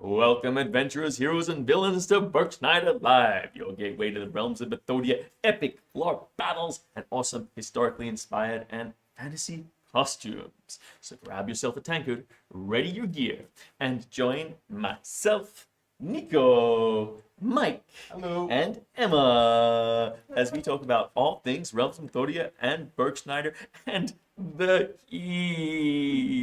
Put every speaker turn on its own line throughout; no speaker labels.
Welcome, adventurers, heroes, and villains to Burgschneider Live, your gateway to the realms of mythodea, epic LARP battles, and awesome historically inspired and fantasy costumes. So grab yourself a tankard, ready your gear, and join myself, Nico, Mike,
Hello.
and Emma as we talk about all things realms of mythodea and Burgschneider and the heat.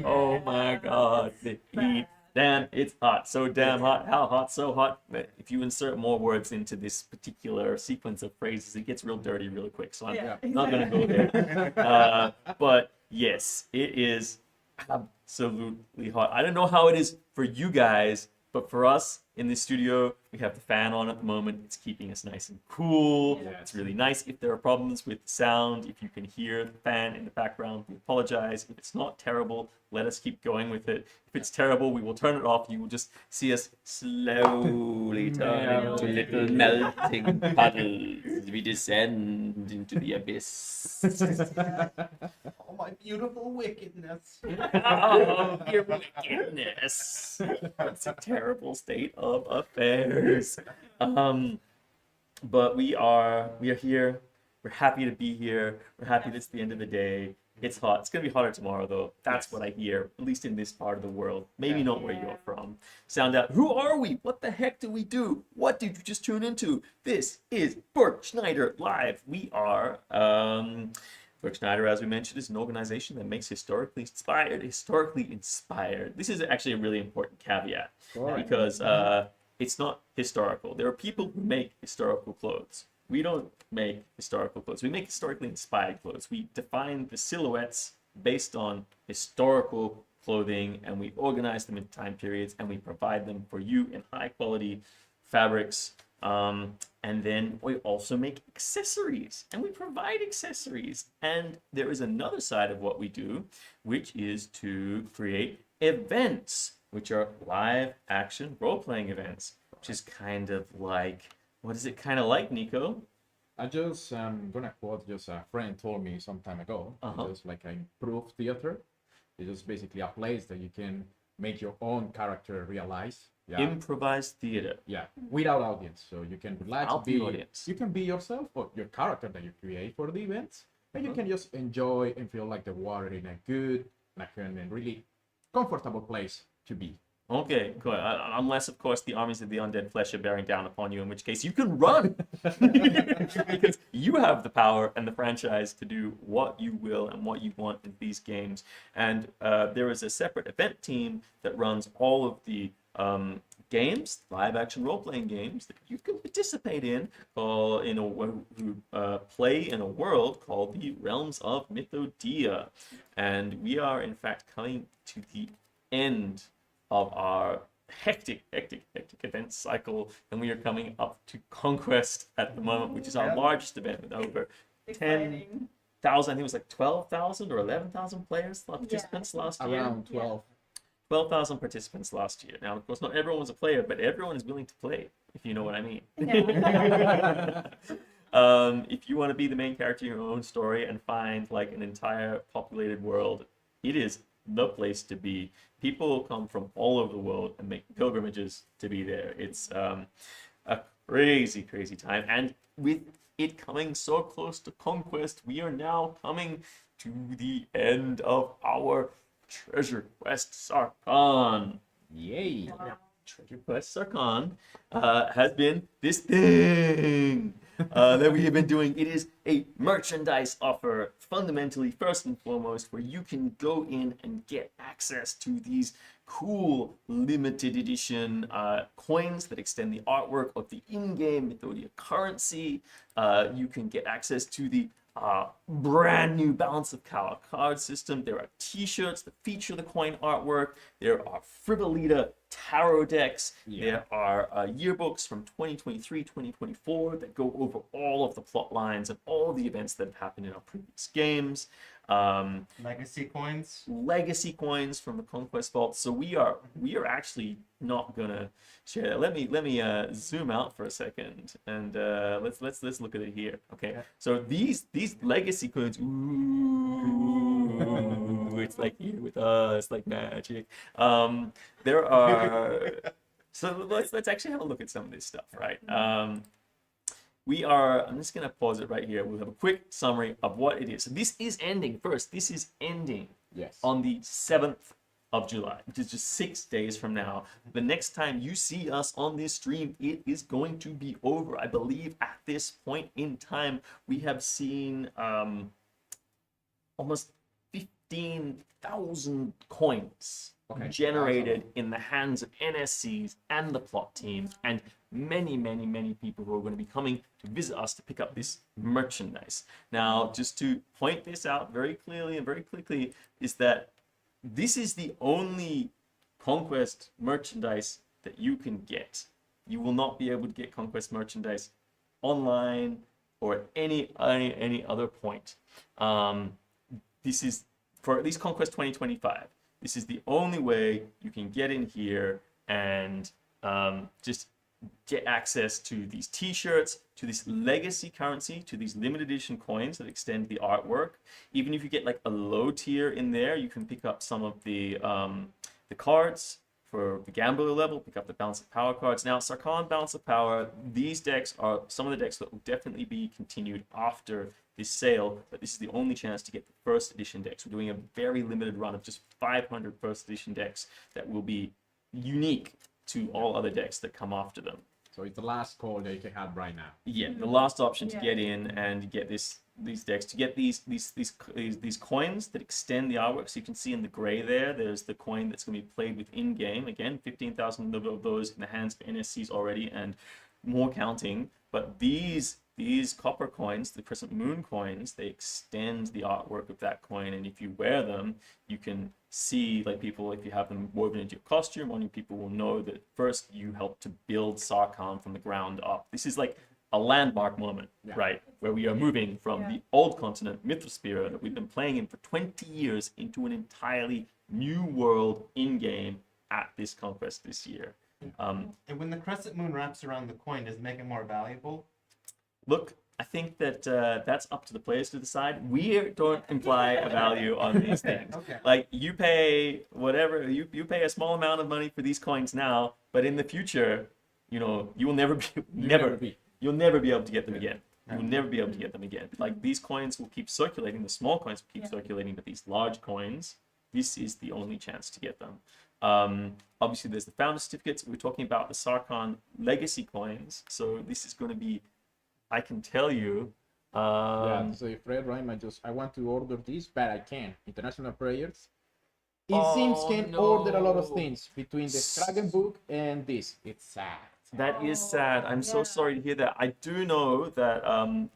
Oh my god, the heat. Damn, it's hot. So damn hot. How hot? So hot. If you insert more words into this particular sequence of phrases, it gets real dirty really quick. So I'm not going to go there. But yes, it is absolutely hot. I don't know how it is for you guys, but for us in the studio, we have the fan on at the moment. It's keeping us nice and cool.
Yes.
It's really nice. If there are problems with sound, if you can hear the fan in the background, we apologize. If it's not terrible, let us keep going with it. If it's terrible, we will turn it off. You will just see us slowly turn into little melting puddles as we descend into the abyss.
Oh, my beautiful wickedness.
Oh, your wickedness. It's a terrible state of affairs. But we are here. We're happy to be here. We're happy that it's the end of the day. It's hot. It's gonna be hotter tomorrow, though. That's what I hear, at least in this part of the world. Maybe not where you're from. Sound out. Who are we? What the heck do we do? What did you just tune into? This is Burgschneider Live. We are Burgschneider, as we mentioned, is an organization that makes historically inspired. This is actually a really important caveat because it's not historical. There are people who make historical clothes. We don't make historical clothes. We make historically inspired clothes. We define the silhouettes based on historical clothing, and we organize them in time periods, and we provide them for you in high quality fabrics. And then we also make accessories, and we provide accessories. And there is another side of what we do, which is to create events, which are live action role-playing events, which is kind of like, what is it kind of like, Nico?
I just gonna quote just a friend told me some time ago. It's just like an improved theater. It's just basically a place that you can make your own character realize. Yeah.
Improvised theater.
Yeah, without audience, so you can relax. You can be yourself or your character that you create for the events, and you can just enjoy and feel like the water in a good, like and really comfortable place to be.
Okay, cool. Unless, of course, the armies of the Undead Flesh are bearing down upon you, in which case you can run. Because you have the power and the franchise to do what you will and what you want in these games. And there is a separate event team that runs all of the games, live action role-playing games that you can participate in, who play in a world called the Realms of Mythodea. And we are, in fact, coming to the end of our hectic event cycle, and we are coming up to Conquest at the moment, which is our largest event with over 10,000, I think it was like 12,000 or 11,000 participants last year.
Around 12.
12,000 participants last year. Now, of course, not everyone was a player, but everyone is willing to play, if you know what I mean. If you want to be the main character in your own story and find like an entire populated world, it is the place to be. People come from all over the world and make pilgrimages to be there. It's a crazy time. And with it coming so close to Conquest, we are now coming to the end of our Treasure Quest Sarkan.
Yay!
Now, Treasure Quest Sarkan has been this thing that we have been doing. It is a merchandise offer, fundamentally, first and foremost, where you can go in and get access to these cool limited edition coins that extend the artwork of the in-game Mythodea currency. You can get access to the brand new Balance of Power card system. There are t-shirts that feature the coin artwork. There are Frivolita tarot decks. There are yearbooks from 2023, 2024 that go over all of the plot lines and all of the events that have happened in our previous games.
Legacy coins
From the Conquest Vault. So we are actually not gonna share that. Let me zoom out for a second and let's look at it here. Okay, so these legacy coins. Ooh, It's like here with us, like magic. There are. So let's actually have a look at some of this stuff, right? I'm just gonna pause it right here. We'll have a quick summary of what it is. So this is ending first. This is ending on the 7th of July, which is just 6 days from now. The next time you see us on this stream, it is going to be over. I believe at this point in time, we have seen almost 15,000 coins generated in the hands of NSCs and the plot team, and many, many, many people who are going to be coming to visit us to pick up this merchandise. Now, just to point this out very clearly and very quickly, is that this is the only conquest merchandise that you can get. You will not be able to get conquest merchandise online or at any other point. This is for at least Conquest 2025. This is the only way you can get in here and just get access to these t-shirts, to this legacy currency, to these limited edition coins that extend the artwork. Even if you get like a low tier in there, you can pick up some of the cards for the gambler level, pick up the Balance of Power cards. Now, Sarkan Balance of Power, these decks are some of the decks that will definitely be continued after this sale, but this is the only chance to get the first edition decks. We're doing a very limited run of just 500 first edition decks that will be unique to all other decks that come after them.
So it's the last call that you can have right now.
Yeah, the last option to get in and get these decks, to get these coins that extend the artwork. So you can see in the gray there's the coin that's going to be played with in game. Again, 15,000 of those in the hands of NSCs already, and more counting. But these copper coins, the Crescent Moon coins, they extend the artwork of that coin, and if you wear them, you can see, like, people, if you have them woven into your costume, only people will know that first you helped to build Sarkan from the ground up. This is like a landmark moment, right, where we are moving from the old continent, Mythosphere, that we've been playing in for 20 years, into an entirely new world in-game at this conquest this year.
And when the Crescent Moon wraps around the coin, does it make it more valuable?
Look, I think that that's up to the players to decide. We don't imply a value on these things.
Okay.
Like, you pay whatever, you pay a small amount of money for these coins now, but in the future, you know, you will never be, you'll never be able to get them again. You will never be able to get them again. Like, these coins will keep circulating, the small coins will keep circulating, but these large coins, this is the only chance to get them. Obviously, there's the founder certificates. We're talking about the Sarkan legacy coins. So this is going to be, I can tell you.
So if Fred Ryan, I want to order this, but I can't. International Prayers. It seems can order a lot of things between the Dragon Book and this. It's sad.
That is sad. I'm so sorry to hear that. I do know that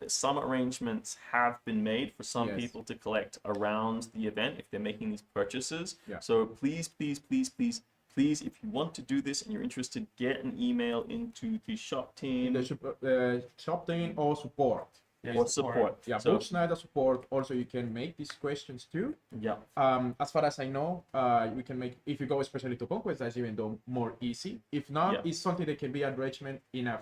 some arrangements have been made for some people to collect around the event if they're making these purchases. So please, please, please, please, please, if you want to do this and you're interested, get an email into the shop team.
The shop team or support.
Or support.
Yeah,
so,
Burgschneider support. Also, you can make these questions too.
Yeah.
As far as I know, we can make, if you go especially to Conquest, that's even though more easy. If not, it's something that can be enrichment in a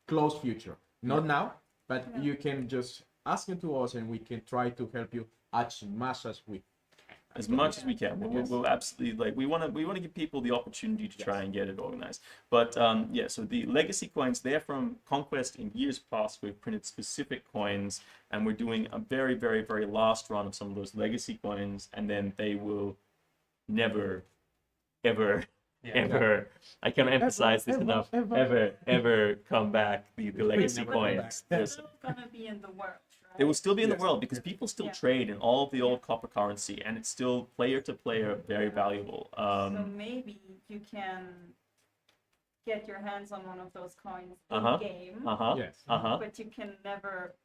close future. Not now, but you can just ask it to us and we can try to help you as much as we can.
As much as we can. We'll absolutely, like, we want to give people the opportunity to try and get it organized. But so the legacy coins, they're from Conquest. In years past, we've printed specific coins, and we're doing a very, very, very last run of some of those legacy coins, and then they will never, ever, I can't emphasize this enough, ever come back, the legacy coins.
They're still gonna be in the world.
They will still be in the world because people still trade in all of the old copper currency, and it's still player to player very valuable.
So maybe you can get your hands on one of those coins in game, but you can never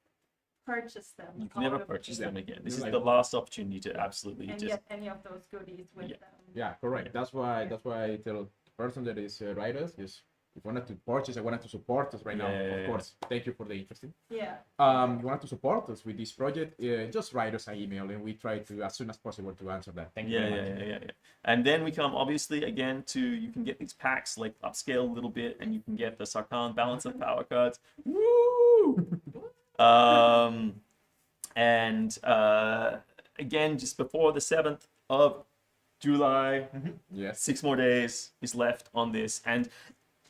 purchase them.
You can never purchase them again. This is the last opportunity to absolutely
and get any of those goodies with them.
Yeah, correct. That's why I tell the person that is writers is, if you wanted to purchase, I wanted to support us right now. Of course, thank you for the interest.
Yeah.
You wanted to support us with this project, just write us an email and we try to, as soon as possible, to answer that. Thank you very much.
And then we come, obviously, again, to, you can get these packs, like, upscale a little bit, and you can get the Sarkan Balance of Power cards. Woo! Again, just before the 7th, of July.
Yes.
6 more days is left on this. And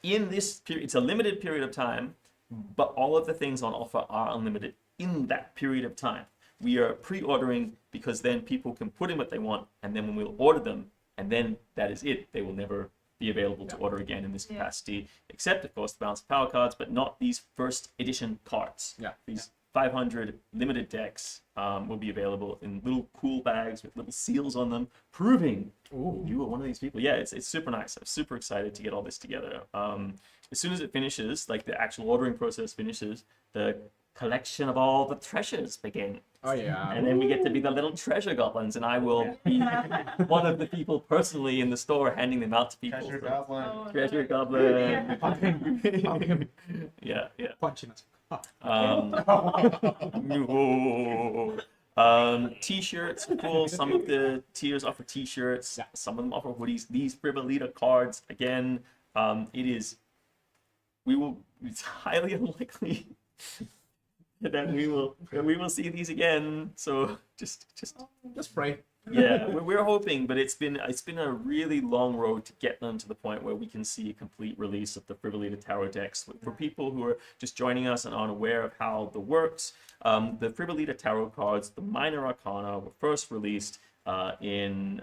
in this period, it's a limited period of time, but all of the things on offer are unlimited in that period of time. We are pre-ordering because then people can put in what they want, and then when we'll order them, and then that is it. They will never be available to order again in this capacity, except, of course, the Balance of Power cards, but not these first edition cards. These 500 limited decks will be available in little cool bags with little seals on them, proving you were one of these people. Yeah, it's super nice. I'm super excited to get all this together. As soon as it finishes, like the actual ordering process finishes, the collection of all the treasures begin.
Oh yeah.
And then we get to be the little treasure goblins, and I will be one of the people personally in the store handing them out to people.
Treasure goblin.
Treasure goblin. Yeah.
Punching us.
T-shirts, cool. Some of the tiers offer T-shirts. Some of them offer hoodies. These Frivolita cards, again, it's highly unlikely that we will see these again. So just
pray.
Yeah, we're hoping, but it's been a really long road to get them to the point where we can see a complete release of the Frivolita Tarot decks. For people who are just joining us and aren't aware of how the works, the Frivolita Tarot cards, the Minor Arcana, were first released in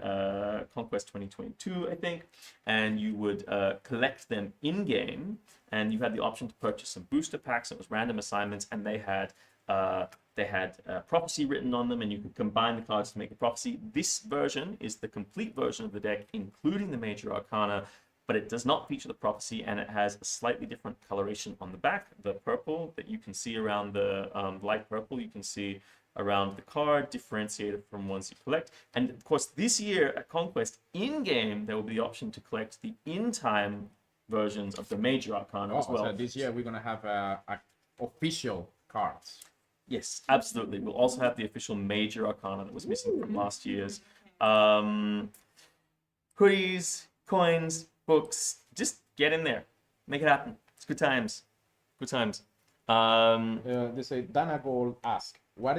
Conquest 2022, I think, and you would collect them in-game, and you had the option to purchase some booster packs. It was random assignments, and they had prophecy written on them, and you could combine the cards to make a prophecy. This version is the complete version of the deck, including the Major Arcana, but it does not feature the prophecy, and it has a slightly different coloration on the back. The purple that you can see around the light purple, you can see around the card, differentiated from ones you collect. And of course, this year at Conquest, in-game, there will be the option to collect the in-time versions of the Major Arcana as well.
So this year we're going to have official cards.
Yes, absolutely. We'll also have the official Major Arcana that was missing from last year's. Hoodies, coins, books, just get in there. Make it happen. It's good times. Good times.
They say, Dana Gold ask, what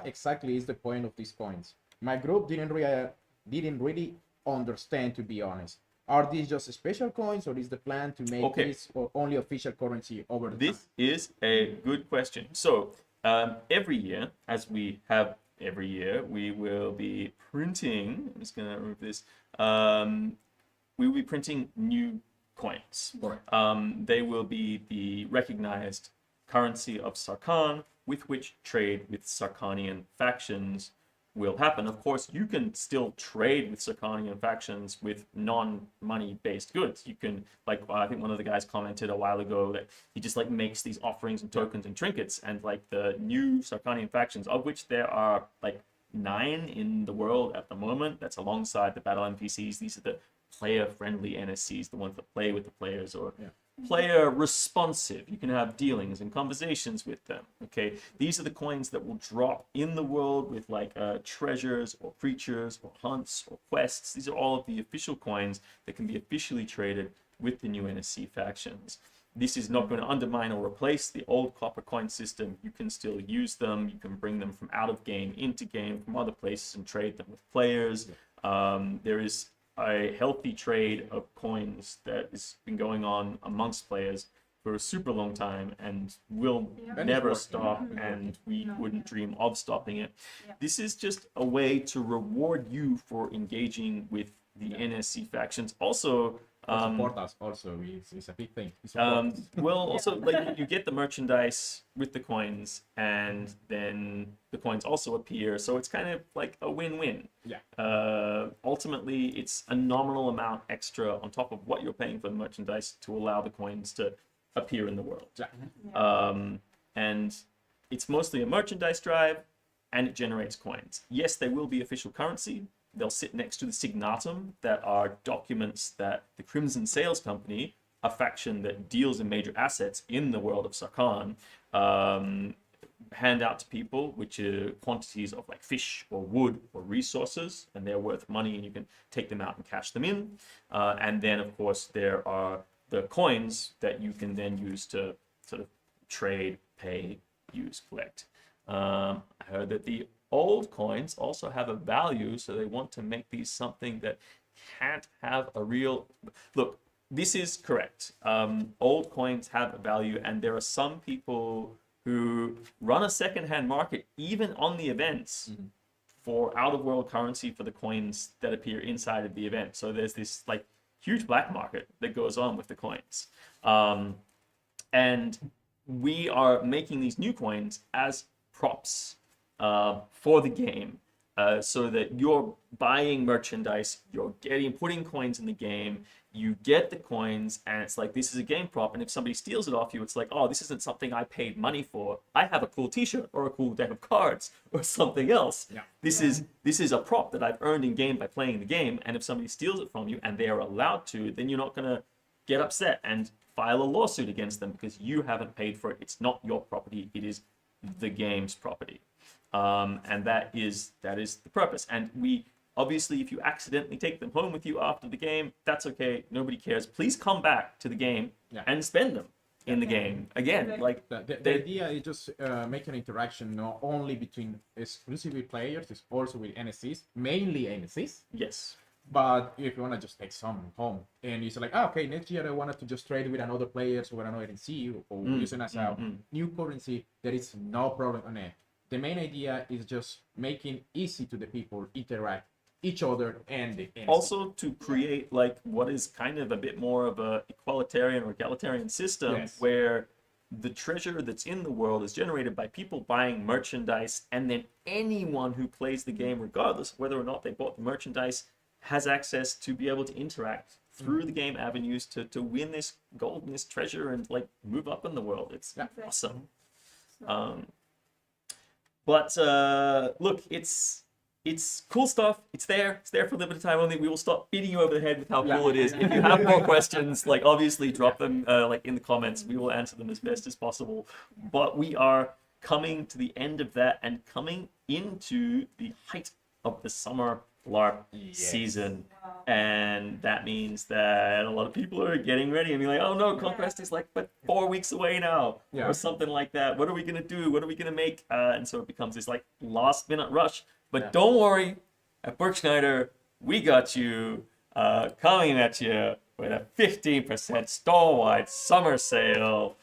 exactly is the point of these coins? My group didn't really understand, to be honest. Are these just special coins, or is the plan to make this only official currency over the time?
This is a good question. So, every year, as we have every year, we will be printing, I'm just going to remove this, we will be printing new coins. They will be the recognized currency of Sarkan, with which trade with Sarkanian factions will happen. Of course, you can still trade with Sarkanian factions with non-money based goods. You can, like, I think one of the guys commented a while ago that he just like makes these offerings and tokens and trinkets, and like the new Sarkanian factions, of which there are like 9 in the world at the moment, that's alongside the battle NPCs. These are the player-friendly NSCs, the ones that play with the players, or player responsive. You can have dealings and conversations with them. Okay, these are the coins that will drop in the world with like treasures or creatures or hunts or quests. These are all of the official coins that can be officially traded with the new NSC factions. This is not going to undermine or replace the old copper coin system. You can still use them. You can bring them from out of game into game from other places and trade them with players. There is a healthy trade of coins that has been going on amongst players for a super long time and will never stop, and we wouldn't dream of stopping it. This is just a way to reward you for engaging with the NSC factions. Also,
support us also is a big thing.
Well, also, like, you get the merchandise with the coins, and then the coins also appear, so it's kind of like a win-win. Ultimately, it's a nominal amount extra on top of what you're paying for the merchandise to allow the coins to appear in the world. And it's mostly a merchandise drive, and it generates coins. Yes, they will be official currency. They'll sit next to the Signatum, that are documents that the Crimson Sales Company, a faction that deals in major assets in the world of Sarkan, hand out to people, which are quantities of like fish or wood or resources, and they're worth money, and you can take them out and cash them in. And then, of course, there are the coins that you can then use to sort of trade, pay, use, collect. I heard that the old coins also have a value, so they want to make these something that can't have a real... Look, this is correct. Old coins have a value, and there are some people who run a secondhand market, even on the events, for out-of-world currency for the coins that appear inside of the event. So there's this like huge black market that goes on with the coins. And we are making these new coins as props for the game, so that you're buying merchandise, you're putting coins in the game, you get the coins, and it's like, this is a game prop, and if somebody steals it off you, it's like, oh, this isn't something I paid money for. I have a cool t-shirt or a cool deck of cards or something else. Yeah. This is a prop that I've earned in game by playing the game, and if somebody steals it from you, and they are allowed to, then you're not gonna get upset and file a lawsuit against them because you haven't paid for it. It's not your property, it is the game's property. And that is the purpose. And we obviously, if you accidentally take them home with you after the game, that's okay. Nobody cares. Please come back to the game and spend them in the game again. Like
the idea is just make an interaction not only between exclusively players, it's also with NSCs, mainly NSCs.
Yes.
But if you want to just take some home and it's like, oh, okay, next year I wanted to just trade with another player so with another NC or using as a new currency, there is no problem on it. The main idea is just making easy to the people interact each other and the NC.
Also to create like what is kind of a bit more of a equalitarian or egalitarian system where the treasure that's in the world is generated by people buying merchandise, and then anyone who plays the game, regardless of whether or not they bought the merchandise, has access to be able to interact through the game avenues to win this gold and this treasure and like move up in the world. It's awesome. But look, it's cool stuff. It's there for limited time only. We will stop beating you over the head with how cool it is. If you have more questions, like obviously drop them like in the comments. We will answer them as best as possible. But we are coming to the end of that and coming into the height of the summer LARP season, and that means that a lot of people are getting ready and be like, oh no, Conquest is like but 4 weeks away now, or something like that. What are we gonna do? What are we gonna make? And so it becomes this like last minute rush. But don't worry, at Burgschneider we got you, coming at you with a 15% store-wide summer sale.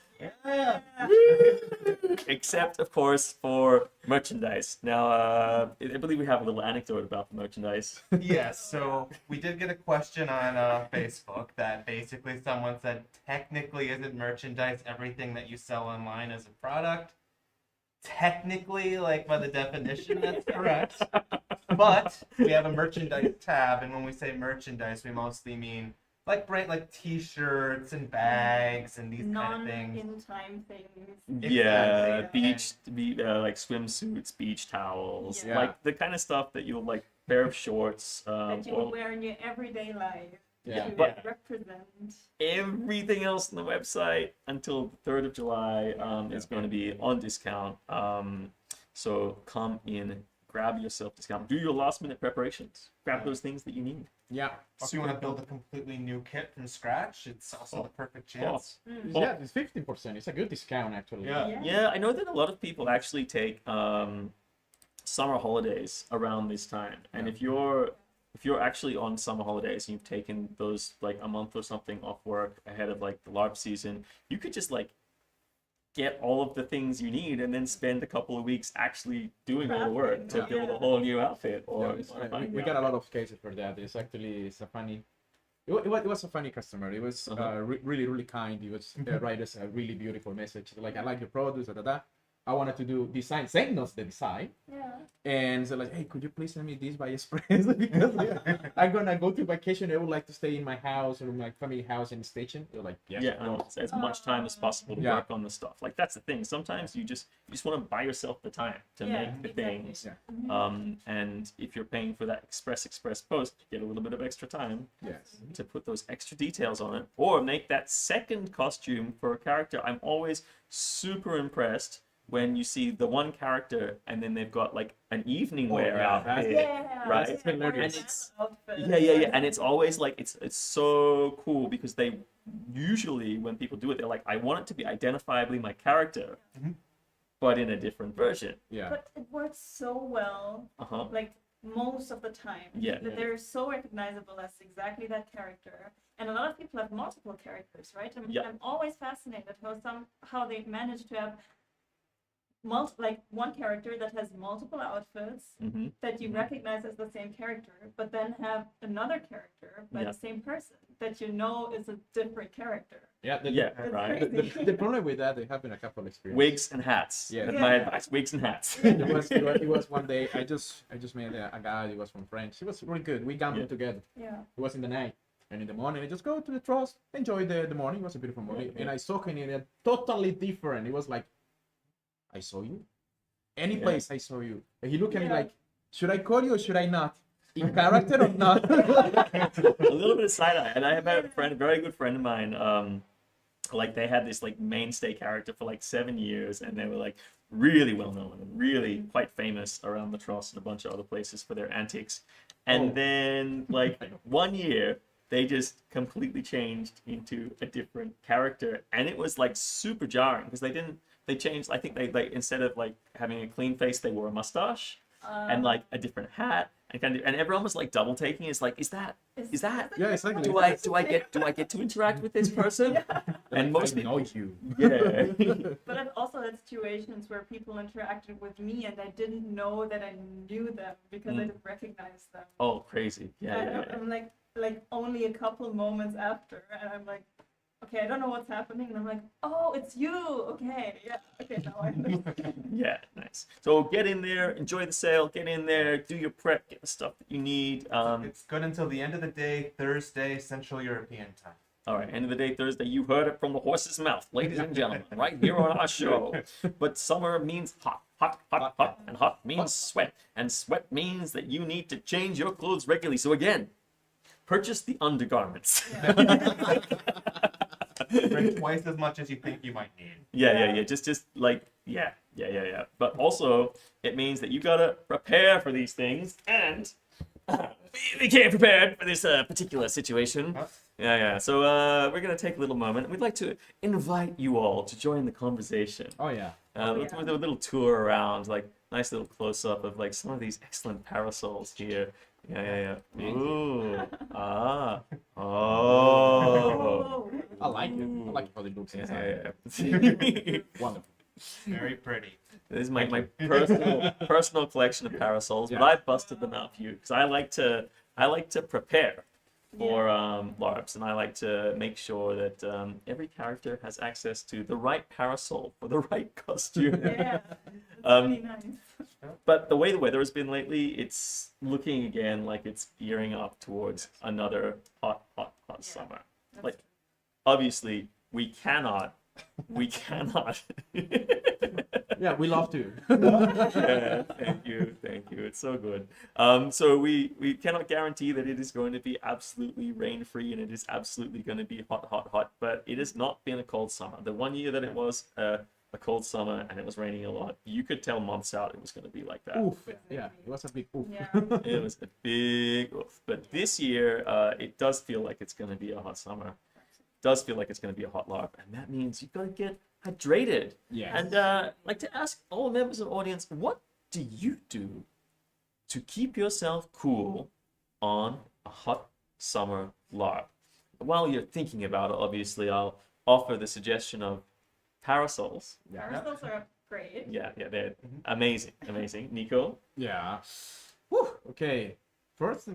Except, of course, for merchandise. Now, I believe we have a little anecdote about the merchandise.
Yes, so we did get a question on Facebook that basically someone said, technically, isn't merchandise everything that you sell online as a product? Technically, like by the definition, that's correct. But we have a merchandise tab, and when we say merchandise, we mostly mean like t-shirts and bags and these kind of things.
Non-in-time things.
Yeah, like swimsuits, beach towels, like the kind of stuff that you'll like, pair of shorts.
That you will wear in your everyday life.
But
represent.
Everything else on the website until the 3rd of July is going to be on discount. So come in, grab yourself discount, do your last minute preparations, grab those things that you need.
Yeah. If you want to build a completely new kit from scratch, it's also the perfect chance.
Yeah, it's 15%. It's a good discount, actually.
Yeah, I know that a lot of people actually take summer holidays around this time, and if you're actually on summer holidays and you've taken those like a month or something off work ahead of like the LARP season, you could just like get all of the things you need and then spend a couple of weeks actually doing all the work to build a whole new outfit. Or
we got a lot of cases for that. It's a funny. It was a funny customer. It was really kind. He was write us a really beautiful message. Like, I like your products. I wanted to do design, send us the design. And so like, hey, could you please send me this by express? Because I'm gonna go to vacation. I would like to stay in my house or my family house in the station. They're like,
as much time as possible to work on the stuff. Like that's the thing. Sometimes you just want to buy yourself the time to make the things. And if you're paying for that express post, you get a little bit of extra time to put those extra details on it, or make that second costume for a character. I'm always super impressed when you see the one character and then they've got like an evening wear outfit, right? And it's and it's always like it's so cool because they usually, when people do it, they're like, I want it to be identifiably my character, but in a different version.
Yeah.
But it works so well. Like most of the time.
Yeah.
That they're so recognizable as exactly that character. And a lot of people have multiple characters, right? I'm always fascinated how they manage to have one character that has multiple outfits that you recognize as the same character, but then have another character by the same person that you know is a different character.
Right.
The problem with that, they have been a couple of experiences.
Wigs and hats.
Yeah.
That's my advice. Wigs and hats.
It was one day. I just met a guy. He was from France. He was really good. We gambled together.
Yeah.
It was in the night. And in the morning, I just go to the trust, enjoy the morning. It was a beautiful morning. And I saw him in a totally different. It was like, I saw you. Any place I saw you. And he looked at me like, should I call you or should I not? In character or not?
A little bit of side eye. And I have a friend, a very good friend of mine. Like they had this like mainstay character for like 7 years, and they were like really well known and really quite famous around the Tross and a bunch of other places for their antics. And then like 1 year, they just completely changed into a different character, and it was like super jarring because they changed. I think they instead of like having a clean face, they wore a mustache and like a different hat, and everyone was like double taking. It's like, is that?
Yeah, exactly.
Do I get to interact with this person? And most people
know you.
Yeah.
But I've also had situations where people interacted with me and I didn't know that I knew them because I didn't recognize them.
Oh, crazy. Yeah.
I'm like only a couple moments after, and I'm like, okay, I don't know what's happening, and I'm like, oh, it's you. Okay, now I understand.
Yeah, nice. So get in there, enjoy the sale, get in there, do your prep, get the stuff that you need.
It's good until the end of the day, Thursday, Central European time.
All right, end of the day, Thursday, you heard it from the horse's mouth, ladies and gentlemen, right here on our show. But summer means hot, and hot means sweat, and sweat means that you need to change your clothes regularly. So again, purchase the undergarments.
Bring twice as much as you think you might need.
Yeah. Just like, yeah. But also, it means that you gotta prepare for these things, and we can't prepare for this particular situation. Yeah. So we're gonna take a little moment. We'd like to invite you all to join the conversation.
Oh yeah.
Let's do a little tour around, like nice little close up of like some of these excellent parasols here. Yeah. Ooh. Oh.
I like it. I like how it looks inside.
Yeah.
Wonderful.
Very pretty.
This is my personal collection of parasols, but I busted them out for you because I like to prepare for LARPs, and I like to make sure that every character has access to the right parasol for the right costume.
Yeah, that's really nice.
But the way the weather has been lately, it's looking again like it's gearing up towards another hot summer. Like, obviously, we cannot.
Yeah, we love to.
Yeah, thank you. It's so good. So we cannot guarantee that it is going to be absolutely rain-free and it is absolutely going to be hot. But it has not been a cold summer. The 1 year that it was a cold summer and it was raining a lot, you could tell months out it was going to be like that.
Oof. Yeah, it was a big oof.
Yeah.
It was a big oof. But this year, it does feel like it's going to be a hot summer. Does feel like it's going to be a hot LARP, and that means you've got to get hydrated.
Yes.
And I'd like to ask all members of the audience, what do you do to keep yourself cool on a hot summer LARP? While you're thinking about it, obviously, I'll offer the suggestion of parasols.
Parasols are great.
Yeah, they're amazing. Nico?
Yeah. Whew. Okay. First,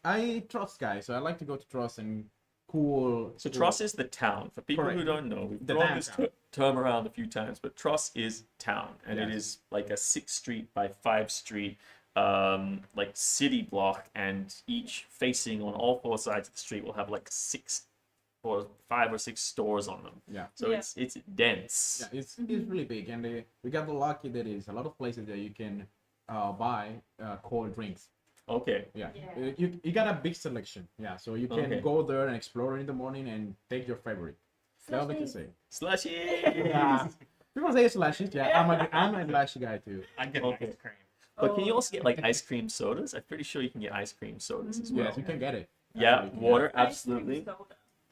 I trust guys, so I like to go to trust and cool.
So Tross is the town. For people who don't know, we've thrown this term around a few times, but Tross is town, and it is like a 6 street by 5 street like city block, and each facing on all 4 sides of the street will have like 5 or 6 stores on them.
Yeah.
So it's dense.
Yeah, it's really big, and we got the lucky that is a lot of places that you can buy cold drinks.
Okay.
Yeah. You got a big selection. Yeah, so you can go there and explore in the morning and take your favorite. That's what I can say.
Slushy.
Yeah. People say slushies. Yeah, I'm a slushy guy too.
I'm getting ice cream.
But can you also get like ice cream sodas? I'm pretty sure you can get ice cream sodas as well.
Yes, you can get it.
Yeah, water, absolutely.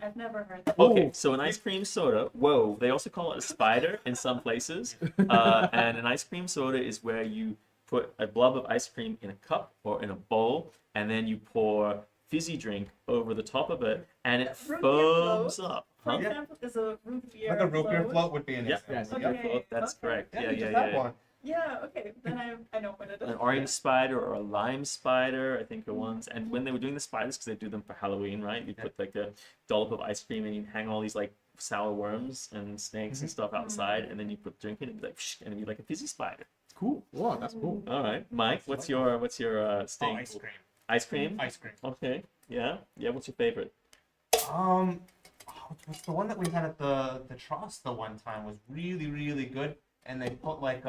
I've never heard that.
Okay, so an ice cream soda, whoa, they also call it a spider in some places. And an ice cream soda is where you put a blob of ice cream in a cup or in a bowl, and then you pour fizzy drink over the top of it, and it foams up.
For example, is a root beer
Like a root beer float would be an
Yep.
example.
Okay.
That's correct.
Yeah,
Yeah.
Yeah, okay. Then I know what it is.
An orange spider or a lime spider, I think are ones. And when they were doing the spiders, because they do them for Halloween, right? You put like a dollop of ice cream and you hang all these like sour worms and snakes and stuff outside, and then you put drink in it, and be like, and it'd be like a fizzy spider. It's cool.
Wow, that's cool.
All right, Mike, what's your sting?
Ice cream.
Ice cream.
Ice cream.
Okay. Yeah. What's your favorite?
What's the one that we had at the Tross the one time was really good, and they put like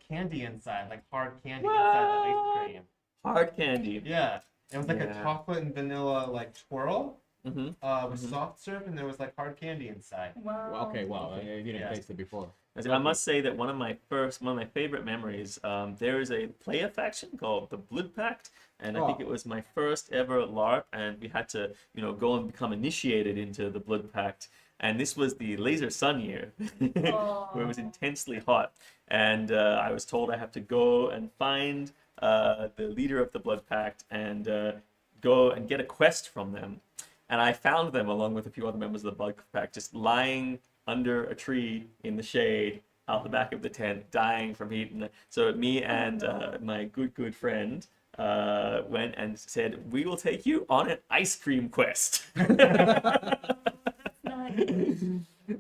candy inside, like hard candy inside the ice cream.
Hard candy.
Yeah, it was like a chocolate and vanilla like twirl with soft serve, and there was like hard candy inside.
Wow.
Okay, wow, I didn't taste it before.
I must say that one of my favorite memories, there is a player faction called the Blood Pact, and I think it was my first ever LARP, and we had to, go and become initiated into the Blood Pact. And this was the Laser Sun year, where it was intensely hot. And I was told I have to go and find the leader of the Blood Pact and go and get a quest from them. And I found them along with a few other members of the Blood Pact, just lying under a tree in the shade out the back of the tent, dying from heat. And so me and my good friend went and said, "We will take you on an ice cream quest."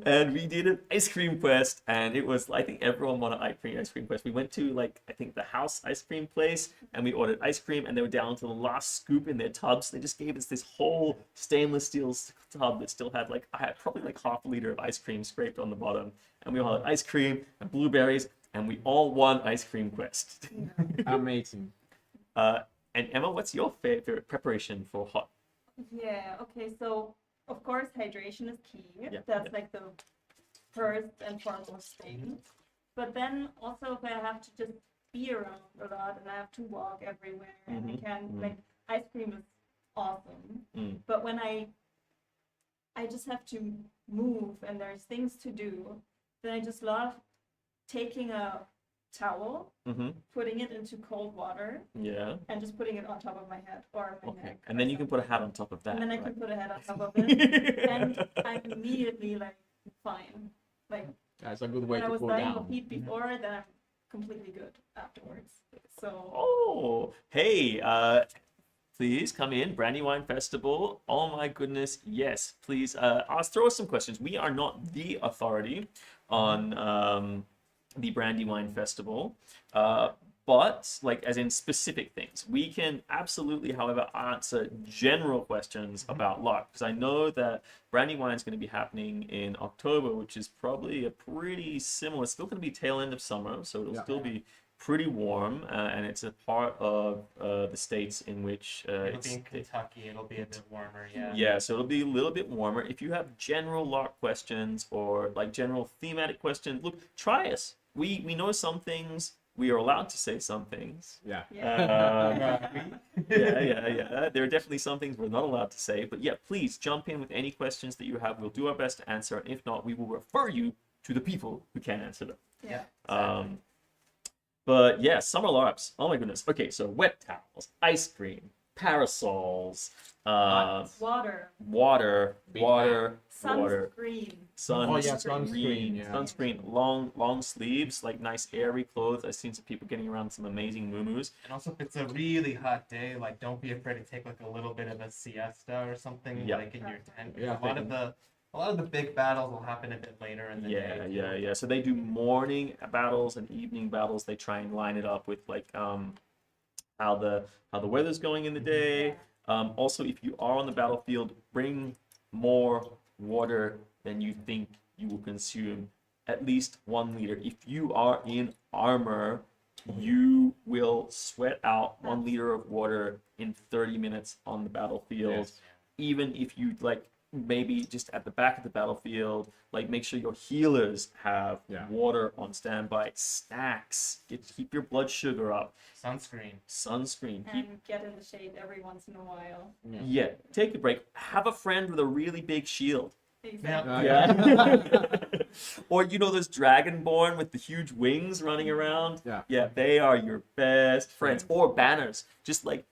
And we did an ice cream quest, and it was, I think everyone wanted an ice cream quest. We went to I think the house ice cream place, and we ordered ice cream, and they were down to the last scoop in their tubs. They just gave us this whole stainless steel tub that still had probably half a liter of ice cream scraped on the bottom, and we all had ice cream and blueberries, and we all won ice cream quest.
Amazing.
And Emma, what's your favorite preparation for hot?
Yeah, okay, so of course hydration is key. That's like the first and foremost thing. But then also if I have to just be around a lot and I have to walk everywhere and I can ice cream is awesome. But when I just have to move and there's things to do, then I just love taking a towel, putting it into cold water, and just putting it on top of my head or my neck.
And then you can put a hat on top of that.
And then I can put a hat on top of it, and I'm immediately fine.
That's a good way to cool
when I was dying
down.
of heat before, then I'm completely good afterwards. So.
Oh, hey, please come in, Brandy Wine Festival. Oh my goodness, yes, please. Throw us some questions. We are not the authority on the Brandy Wine Festival, but as in specific things. We can absolutely, however, answer general questions about LARP, because I know that Brandy Wine is going to be happening in October, which is probably a pretty similar, it's still going to be tail end of summer, so it'll still be pretty warm, and it's a part of the states in which
it'll be in Kentucky. It'll be a bit warmer,
so it'll be a little bit warmer. If you have general LARP questions or general thematic questions, look, try us. We know some things. We are allowed to say some things.
Yeah.
There are definitely some things we're not allowed to say. But yeah, please jump in with any questions that you have. We'll do our best to answer. And if not, we will refer you to the people who can answer them.
Yeah.
Exactly.
But yeah, summer LARPs. Oh my goodness. Okay, so wet towels, ice cream, parasols,
water, sunscreen.
Sunscreen, long sleeves, long sleeves, clothes. I've seen some people getting around some amazing muumuus.
And also, if it's a really hot day, don't be afraid to take a little bit of a siesta or something in your tent. A lot of the big battles will happen a bit later in the day.
Yeah. So they do morning battles and evening battles. They try and line it up with how the weather's going in the day. Also, if you are on the battlefield, bring more water than you think you will consume. At least 1 liter. If you are in armor, you will sweat out 1 liter of water in 30 minutes on the battlefield. Even if you maybe just at the back of the battlefield, like make sure your healers have water on standby, snacks, keep your blood sugar up, sunscreen,
and get in the shade every once in a while.
Yeah, take a break. Have a friend with a really big shield.
Exactly.
Or those dragonborn with the huge wings running around. Yeah, they are your best friends. Or banners. Just like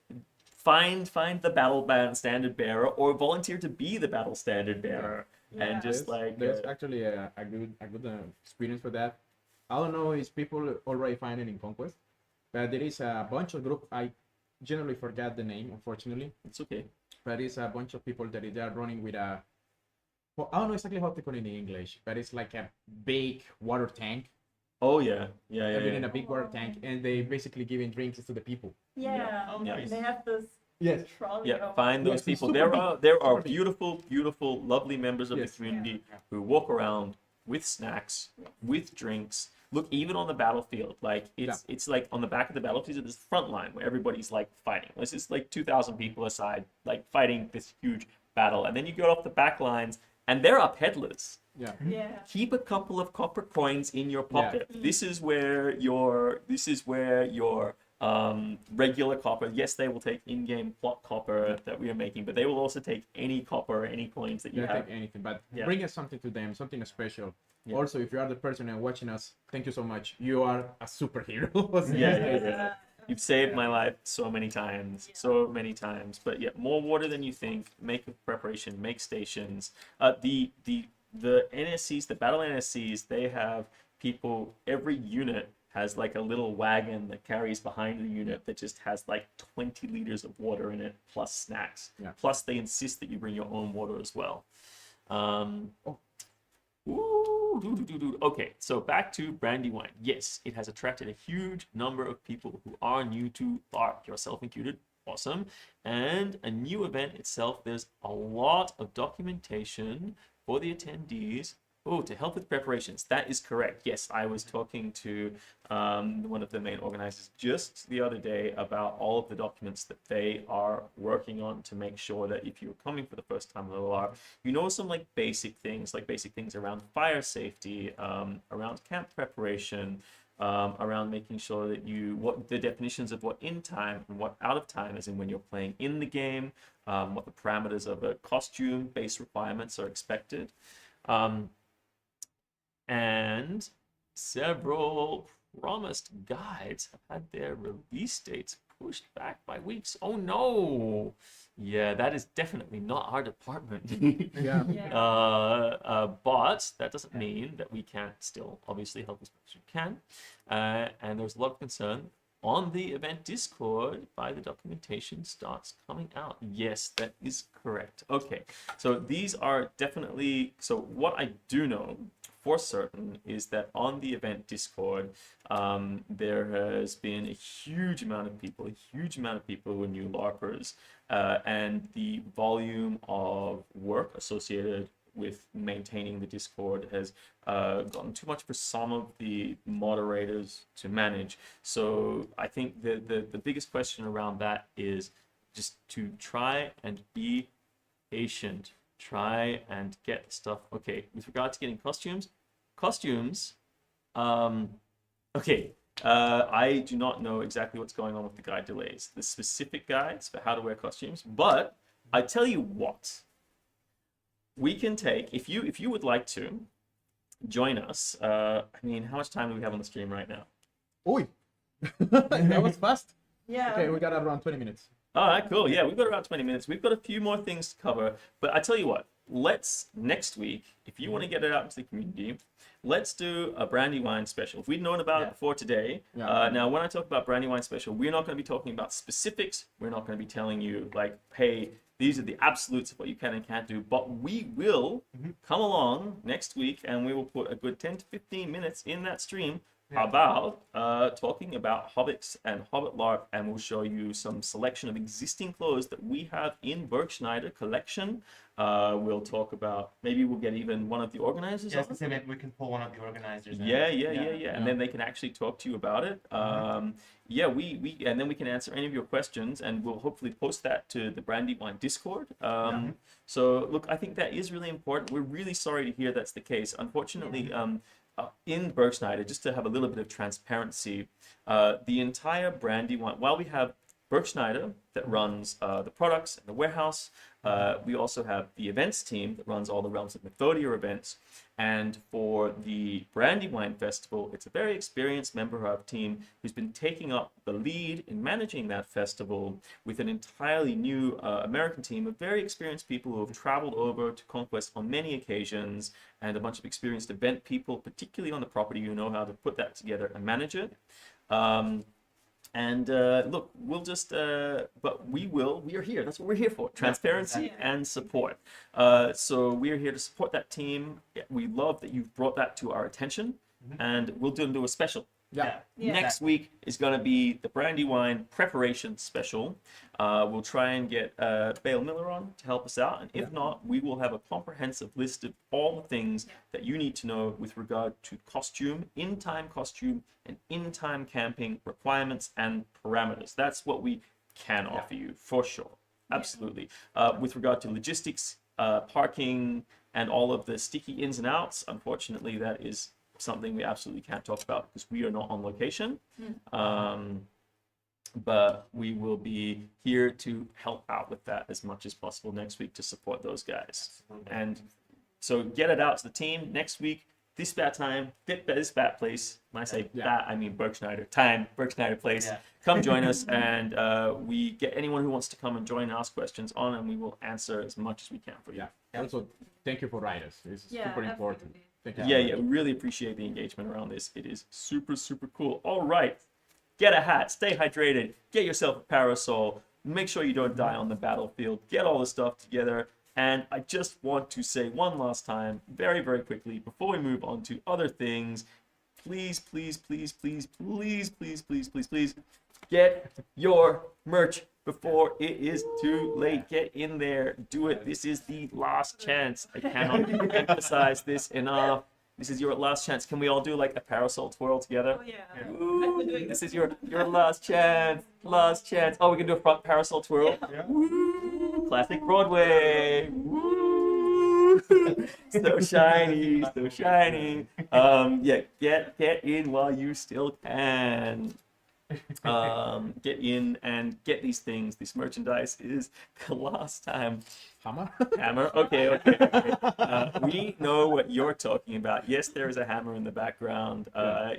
find the battle band standard bearer, or volunteer to be the battle standard bearer, and just
there's actually a good experience for that. I don't know if people already find it in Conquest, but there is a bunch of group. I generally forget the name, unfortunately.
It's okay.
But it's a bunch of people that they are running with a. Well, I don't know exactly how to call it in English, but it's like a big water tank.
Oh yeah.
In a big water tank, and they basically giving drinks to the people.
Nice. They have this. Trolley.
Find those people. There are beautiful, lovely members of the community who walk around with snacks, with drinks. Look, even on the battlefield, like it's like on the back of the battlefield, there's a front line where everybody's like fighting. This is like 2,000 people aside, like fighting this huge battle, and then you go off the back lines, and there are peddlers. Keep a couple of copper coins in your pocket. This is where your regular copper. Yes, they will take in-game plot copper that we are making, but they will also take any copper, any coins that you have.
Take anything, but bring us something to them, something special. Also, if you are the person and watching us, thank you so much. You are a superhero.
You've saved my life so many times. But more water than you think. Make a preparation. Make stations. The NSCs, the battle NSCs, they have people. Every unit has like a little wagon that carries behind the unit that just has like 20 liters of water in it, plus snacks. Plus, they insist that you bring your own water as well. Okay, so back to Brandy Wine. Yes, it has attracted a huge number of people who are new to LARP, yourself included. Awesome. And a new event itself, there's a lot of documentation for the attendees. To help with preparations. That is correct. Yes, I was talking to one of the main organizers just the other day about all of the documents that they are working on to make sure that if you're coming for the first time to LARP, some like basic things around fire safety, around camp preparation, around making sure that what the definitions of what in time and what out of time, as in when you're playing in the game, what the parameters of a costume based requirements are expected. And several promised guides have had their release dates pushed back by weeks. Oh no! Yeah, that is definitely not our department. But that doesn't mean that we can't still obviously help as much as we can. And there's a lot of concern on the event Discord by the documentation starts coming out. Yes, that is correct. Okay, so these are definitely. So what I do know for certain is that on the event Discord, there has been a huge amount of people who are new LARPers, and the volume of work associated with maintaining the Discord has gotten too much for some of the moderators to manage. So I think the biggest question around that is just to try and be patient. Try and get stuff. Okay, with regard to getting costumes, I do not know exactly what's going on with the guide delays, the specific guides for how to wear costumes, but I tell you what, we can take, if you would like to join us, how much time do we have on the stream right now?
Oi, that was fast.
Yeah.
Okay, we got around 20 minutes.
All right, cool. Yeah, we've got around 20 minutes. We've got a few more things to cover, but I tell you what, let's next week, if you want to get it out into the community, let's do a Brandy Wine special. If we'd known about it before today, now when I talk about Brandy Wine special, we're not going to be talking about specifics. We're not going to be telling you like, hey, these are the absolutes of what you can and can't do, but we will come along next week and we will put a good 10 to 15 minutes in that stream about talking about hobbits and Hobbit LARP, and we'll show you some selection of existing clothes that we have in Burgschneider collection. We'll talk about, maybe we'll get even one of the organizers.
Yeah, I was gonna say maybe we can pull one of the organizers in.
Yeah, and then they can actually talk to you about it. Yeah, we and then we can answer any of your questions, and we'll hopefully post that to the Brandy Wine Discord. So look, I think that is really important. We're really sorry to hear that's the case. Unfortunately, in Burgscneider, just to have a little bit of transparency, the entire Brandy Wine, while we have Burgschneider that runs the products and the warehouse, we also have the events team that runs all the Realms of Mythodea events. And for the Brandy Wine Festival, it's a very experienced member of our team who's been taking up the lead in managing that festival with an entirely new American team of very experienced people who have traveled over to Conquest on many occasions, and a bunch of experienced event people, particularly on the property, who know how to put that together and manage it. And look, we'll just, but we are here. That's what we're here for. Transparency and support. So we're here to support that team. We love that you've brought that to our attention, and we'll do a special. Next week is going to be the Brandy Wine preparation special. We'll try and get Bale Miller on to help us out, and if not, we will have a comprehensive list of all the things that you need to know with regard to costume, in-time costume, and in-time camping requirements and parameters. That's what we can offer you, for sure. Absolutely. With regard to logistics, parking, and all of the sticky ins and outs, unfortunately, that is something we absolutely can't talk about because we are not on location. But we will be here to help out with that as much as possible next week to support those guys. And so get it out to the team next week. This bat time, this bat place. When I say bat, I mean Burgschneider time, Burgschneider place. Come join us, and we get anyone who wants to come and join and ask questions on, and we will answer as much as we can for you.
Also, thank you for writing us. It's super important. Thank you.
Yeah, we really appreciate the engagement around this. It is super, super cool. All right. Get a hat, stay hydrated, get yourself a parasol, make sure you don't die on the battlefield, get all the stuff together. And I just want to say one last time, very, very quickly, before we move on to other things, please, please, please, please, please, please, please, please, please, get your merch before it is too late. Get in there, do it. This is the last chance. I cannot emphasize this enough. This is your last chance. Can we all do like a parasol twirl together?
Oh, yeah.
Ooh, this is your last chance. Last chance. Oh, we can do a front parasol twirl. Woo! Classic Broadway. Woo! So shiny, so shiny. Get in while you still can. Get in and get these things. This merchandise is the last time. Hammer. Okay. We know what you're talking about. Yes, there is a hammer in the background.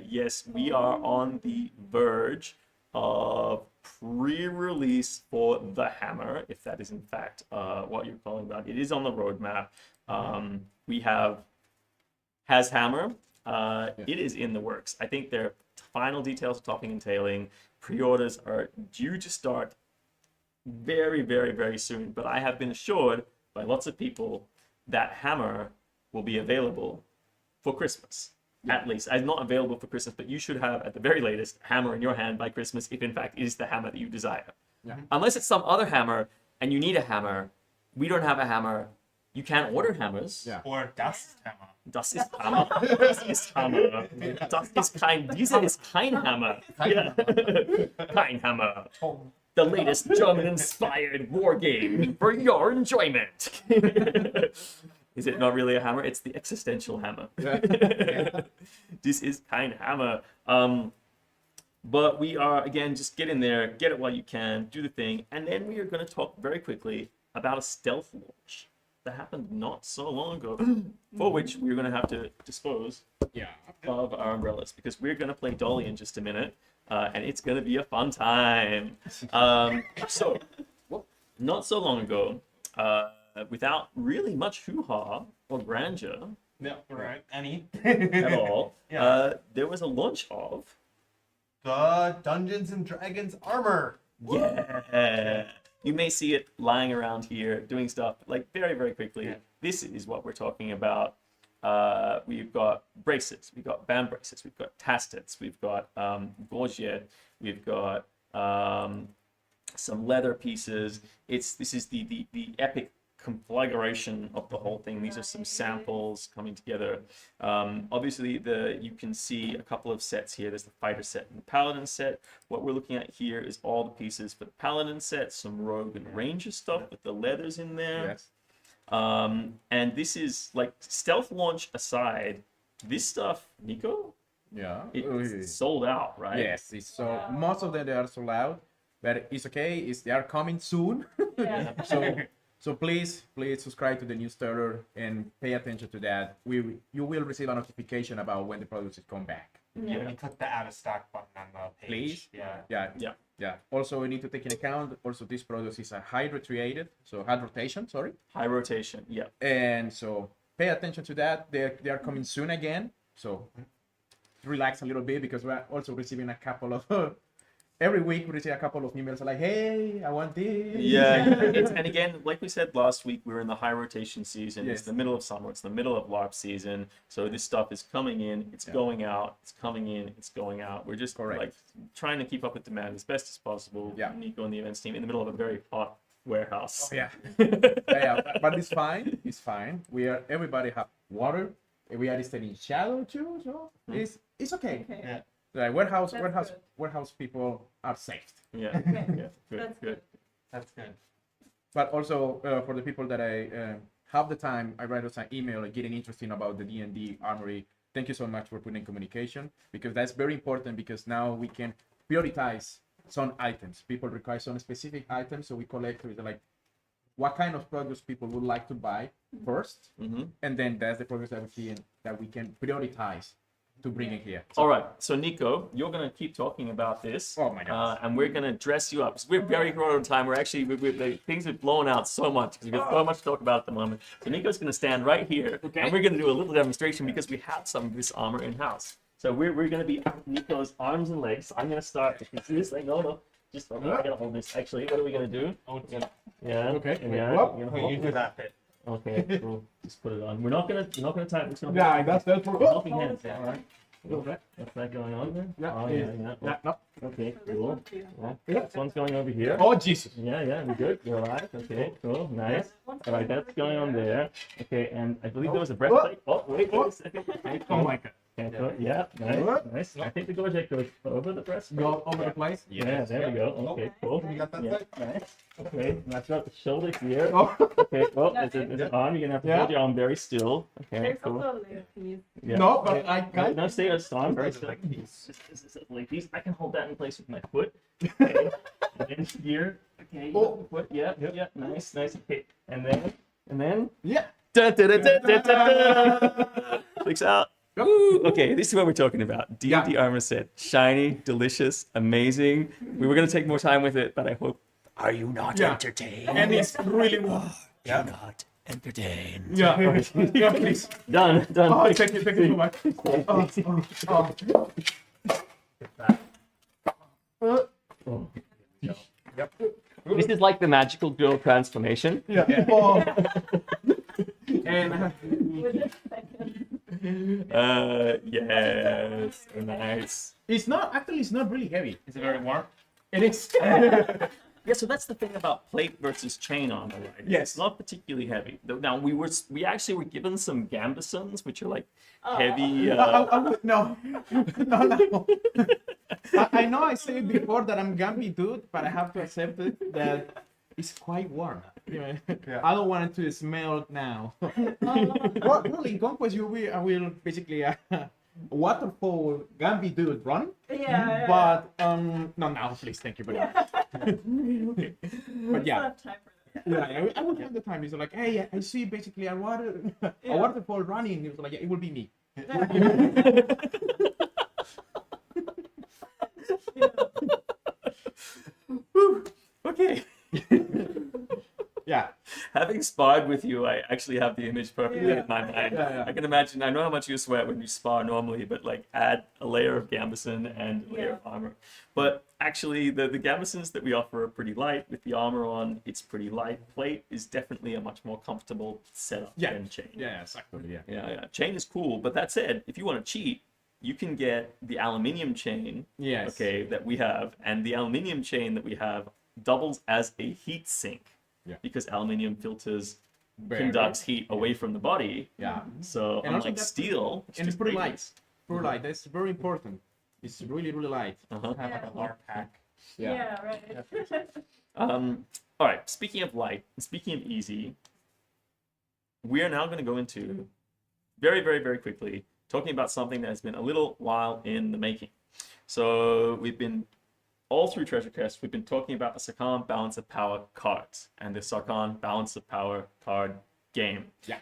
Yes, we are on the verge of pre-release for the hammer, if that is in fact what you're calling about. It is on the roadmap. We have Has Hammer. It is in the works. I think their final details are topping and tailing. Pre-orders are due to start very, very, very soon. But I have been assured by lots of people that hammer will be available for Christmas. At least. It's not available for Christmas, but you should have, at the very latest, hammer in your hand by Christmas, if in fact it is the hammer that you desire. Unless it's some other hammer and you need a hammer, we don't have a hammer. You can't order hammers.
Or Das Hammer.
Das ist Hammer. Das ist Hammer. Das ist dieser ist kein Hammer. Kein Hammer. The latest German-inspired war game for your enjoyment. Is it not really a hammer? It's the existential hammer. This is kein Hammer. But we are, again, just get in there, get it while you can, do the thing, and then we are going to talk very quickly about a stealth launch that happened not so long ago, for which we're going to have to dispose of our umbrellas, because we're going to play Dolly in just a minute, and it's going to be a fun time. So, not so long ago, without really much hoo-ha or grandeur at all, there was a launch of
the Dungeons and Dragons armor.
Yeah. You may see it lying around here doing stuff like very, very quickly. This is what we're talking about. we've got braces, we've got band braces, we've got tastets, we've got gorget, we've got some leather pieces. This is the epic conflagration of the whole thing. These are some samples coming together. Obviously, you can see a couple of sets here. There's the fighter set and the paladin set. What we're looking at here is all the pieces for the paladin set, some rogue and ranger stuff with the leathers in there.
Yes.
And this is like stealth launch aside, this stuff, Nico,
Yeah.
it's sold out, right?
Yes. So most of them they are sold out, but it's okay. They are coming soon.
Yeah.
So please subscribe to the newsletter and pay attention to that. You will receive a notification about when the products come back.
Yeah, you click the out of stock button on the page.
Please.
Yeah.
Yeah. Also, we need to take into account. Also, this product is a high rotation. Sorry.
High rotation. Yeah.
And so pay attention to that. They are coming soon again. So relax a little bit because we're also receiving a couple of. Every week we receive a couple of emails like, "Hey, I want this."
Yeah, and again, like we said last week, we're in the high rotation season.
Yes.
It's the middle of summer. It's the middle of LARP season. So this stuff is coming in. It's going out. It's coming in. It's going out. We're just like trying to keep up with demand as best as possible.
Yeah.
Nico and the events team in the middle of a very hot warehouse.
Oh, yeah. But it's fine. It's fine. Everybody have water. We are staying in shadow too, so it's okay.
Yeah.
Like warehouse people are safe.
Yeah. Good.
That's good.
But also for the people that I have the time, I write us an email getting interested about the D&D Armory. Thank you so much for putting in communication because that's very important because now we can prioritize some items. People require some specific items, so we collect like what kind of products people would like to buy first, and then that's the products that we can prioritize to bring it here.
All right, so Nico, you're going to keep talking about this.
Oh my God.
And we're going to dress you up. So we're very short on time. We're actually, things have blown out so much because we've got so much to talk about at the moment. So Nico's going to stand right here, and we're going to do a little demonstration because we have some of this armor in-house. So we're going to be Nico's arms and legs. I'm going to start. You see this thing? No. Just, I'm going to hold this. Actually, what are we going to do? Yeah.
Okay.
Yeah.
You do that bit.
Okay, cool. Just put it on. We're not gonna tie it.
Yeah, that's for
helping hands. Yeah. All right. What's that going on there?
Yeah.
Oh, yeah.
No.
Okay, cool. Yeah. This one's going over here.
Oh Jesus.
Yeah, we're good. You're alive. Okay, cool, nice. All right, that's going on there. Okay, and I believe there was a breastplate. Oh, wait a second. Okay,
Oh my God.
Okay, cool. Yeah, nice. I think the gorget goes over the breastplate.
Go over the place.
Yeah, there we go. Okay, cool.
You got that
Yeah,
side?
nice. Okay, and I've got the shoulder here.
Oh.
Okay, well, there's an arm. You're gonna have to hold your arm very still. Okay,
There's
cool.
also a leg piece.
Yeah.
No, but I can't.
No, stay on very still. This is a leg piece. I can hold that in place with my foot. Okay. And then here. Okay. You got the foot. Yeah. Nice. Okay. And then.
Yeah.
Clicks out. Ooh, okay, this is what we're talking about. D&D Armour set. Shiny, delicious, amazing. We were going to take more time with it, but I hope. Are you not entertained?
And it's really
You're not entertained.
Yeah. Yeah, please.
Done.
Oh, thank you so much.
Oh. This is like the magical girl transformation.
Yeah. Oh. And
Within seconds.
Yes, nice.
it's not really heavy.
Is it very warm?
It is.
Yeah, so that's the thing about plate versus chain armor, right?
Yes.
It's not particularly heavy. Now we actually were given some Gambisons, which are like heavy.
No. I know I said before that I'm Gambi dude, but I have to accept it that it's quite warm. Yeah. I don't want it to smell now. Well, in conquest, I will basically waterfall Gambi dude run.
Yeah.
But no, please, thank you, but but yeah.
Have time for that.
Yeah, I would have the time. It's like, hey, I see basically a waterfall running. It was like, yeah, it will be me.
Okay.
Yeah.
Having sparred with you, I actually have the image perfectly in my mind.
Yeah.
I can imagine. I know how much you sweat when you spar normally, but like add a layer of Gambison and a layer of armor. But actually, the Gambisons that we offer are pretty light. With the armor on, it's pretty light. Plate is definitely a much more comfortable setup than chain.
Yeah, exactly.
Yeah. Chain is cool, but that said, if you want to cheat, you can get the aluminium chain.
Yes.
Okay, that we have, and the aluminium chain that we have doubles as a heat sink.
Yeah.
Because aluminium filters
Very.
conducts heat away from the body.
Yeah.
So
And also
unlike
that's
steel,
And it's pretty light.
radius.
Pretty light. That's very important. It's really, really light.
Uh-huh.
Have like a LARP pack.
Yeah, right.
All right. Speaking of light, speaking of easy, we are now going to go into very, very, very quickly talking about something that has been a little while in the making. So we've been all through Treasure Quest, we've been talking about the Sarkan Balance of Power cards and the Sarkan Balance of Power card game.
Yeah.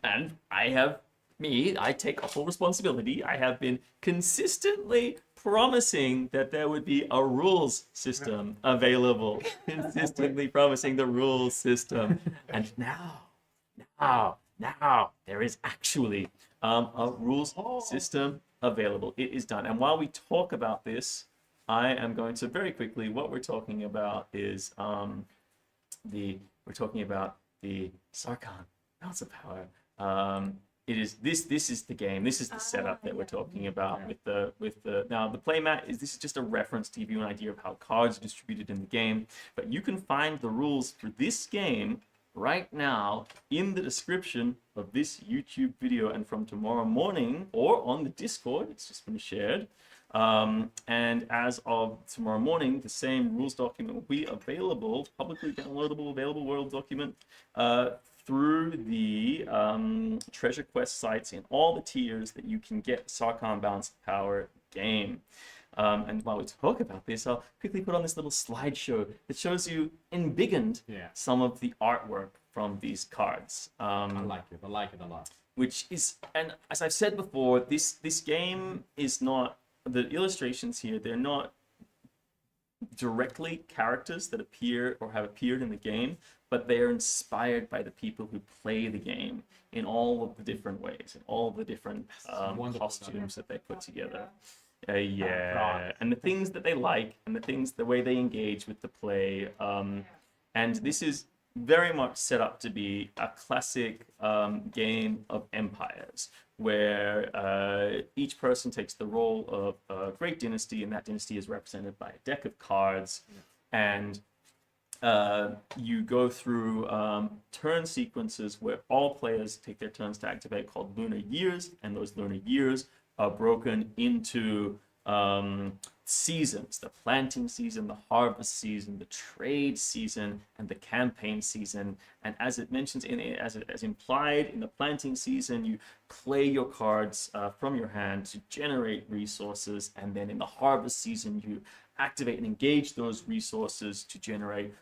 And I take a full responsibility. I have been consistently promising that there would be a rules system available. Consistently promising the rules system. And now, there is actually a rules system available. It is done. And while we talk about this, I am going to very quickly, what we're talking about is we're talking about the Sarkan Balance of Power. It is this is the game. This is the setup that we're talking about with the now the playmat this is just a reference to give you an idea of how cards are distributed in the game. But you can find the rules for this game right now in the description of this YouTube video and from tomorrow morning or on the Discord. It's just been shared. And as of tomorrow morning, the same rules document will be available, publicly downloadable, available world document, through the Treasure Quest sites in all the tiers that you can get Sarkan Balance of Power game. And while we talk about this, I'll quickly put on this little slideshow that shows you embiggened some of the artwork from these cards.
I like it a lot.
Which is, and as I've said before, this game is not, the illustrations here, they're not directly characters that appear or have appeared in the game, but they are inspired by the people who play the game in all of the different ways, in all of the different costumes that they put together. And the things that they like, and the way they engage with the play. And this is very much set up to be a classic game of empires, where each person takes the role of a great dynasty, and that dynasty is represented by a deck of cards. And you go through turn sequences where all players take their turns to activate, called lunar years, and those lunar years are broken into seasons: the planting season, the harvest season, the trade season, and the campaign season. And as it mentions as implied in the planting season, you play your cards from your hand to generate resources, and then in the harvest season you activate and engage those resources to generate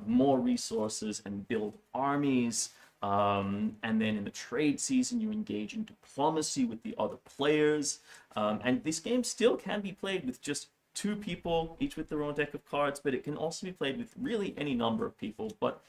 more resources and build armies. And then in the trade season, you engage in diplomacy with the other players. And this game still can be played with just 2 people, each with their own deck of cards, but it can also be played with really any number of people. But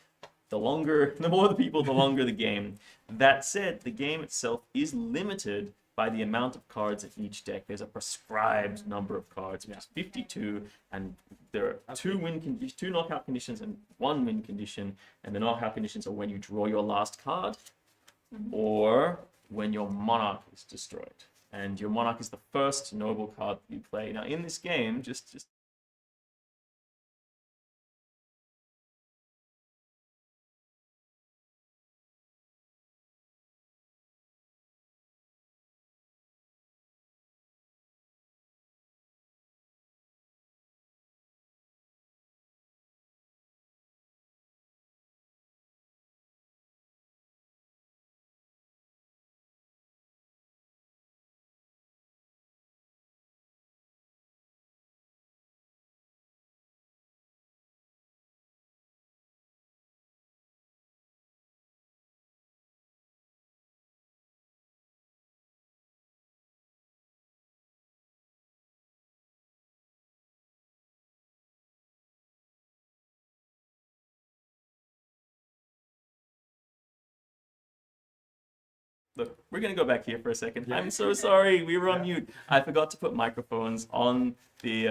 the more the people, the longer the game. That said, the game itself is limited by the amount of cards in each deck. There's a prescribed number of cards, which is 52, and there are 2 knockout conditions and 1 win condition. And the knockout conditions are when you draw your last card, or when your monarch is destroyed. And your monarch is the first noble card that you play. Now, in this game, just Look, we're gonna go back here for a second.
Yeah.
I'm so sorry, we were on
Yeah.
mute. I forgot to put microphones on the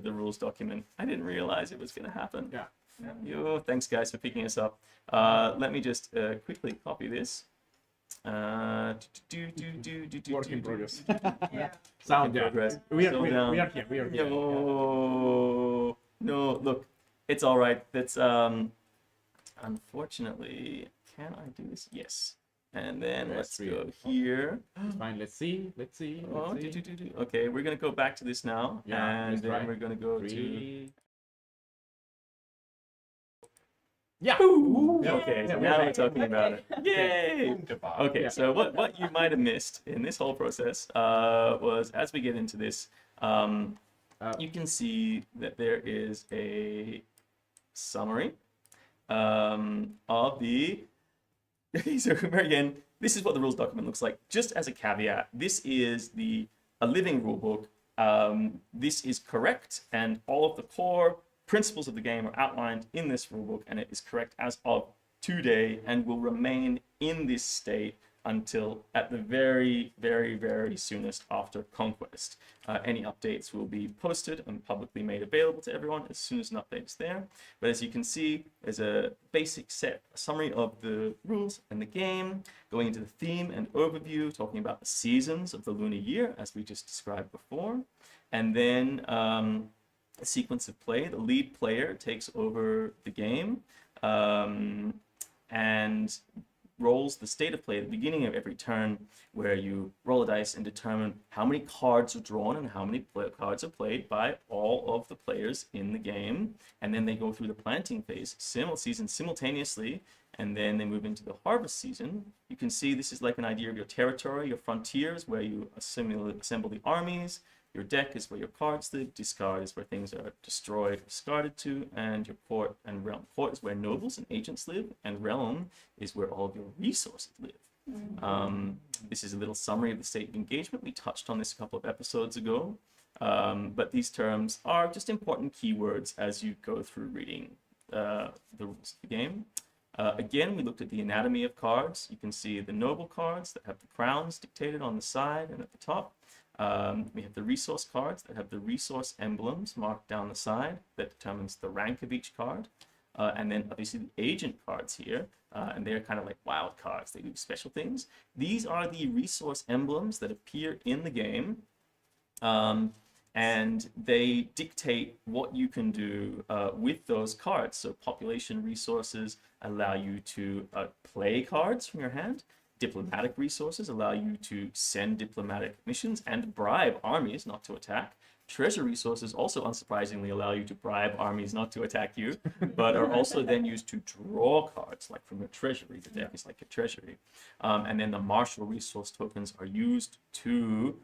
rules document. I didn't realize it was gonna happen.
Yeah.
Yo, thanks guys for picking us up. Let me just quickly copy this.
Work in progress.
Yeah.
Sound, yeah.
Progress.
We
Slow
are
down.
here. We are here.
No, look, it's all right. That's unfortunately, can I do this? Yes. And then
Yes,
let's
we
go
are.
here.
It's fine. Let's see.
Oh, okay, we're gonna go back to this now,
Yeah,
and
let's
then
try.
we're gonna go to.
3. Yeah.
Yeah, okay, so
Yeah,
now
we're
we're talking about it. Yay!
Goodbye.
Okay,
Yeah.
so what you might have missed in this whole process was as we get into this, you can see that there is a summary of the. So again, this is what the rules document looks like. Just as a caveat, this is a living rulebook. This is correct, and all of the core principles of the game are outlined in this rulebook, and it is correct as of today, and will remain in this state until at the very, very, very soonest after conquest. Any updates will be posted and publicly made available to everyone as soon as an update is there. But as you can see, there's a basic summary of the rules and the game, going into the theme and overview, talking about the seasons of the lunar year, as we just described before. And then a sequence of play. The lead player takes over the game and rolls the state of play at the beginning of every turn, where you roll a dice and determine how many cards are drawn and how many cards are played by all of the players in the game. And then they go through the planting phase season simultaneously, and then they move into the harvest season. You can see this is like an idea of your territory, your frontiers, where you assemble the armies. Your deck is where your cards live, discard is where things are destroyed or discarded to, and your court and realm. Court is where nobles and agents live, and realm is where all of your resources live. This is a little summary of the state of engagement. We touched on this a couple of episodes ago, but these terms are just important keywords as you go through reading the rules of the game. Again, we looked at the anatomy of cards. You can see the noble cards that have the crowns dictated on the side and at the top. We have the resource cards that have the resource emblems marked down the side that determines the rank of each card. And then obviously the agent cards here, and they're kind of like wild cards. They do special things. These are the resource emblems that appear in the game, and they dictate what you can do with those cards. So population resources allow you to play cards from your hand. Diplomatic resources allow you to send diplomatic missions and bribe armies not to attack. Treasure resources also unsurprisingly allow you to bribe armies not to attack you, but are also then used to draw cards, like from your treasury. The deck is like a treasury. And then the martial resource tokens are used to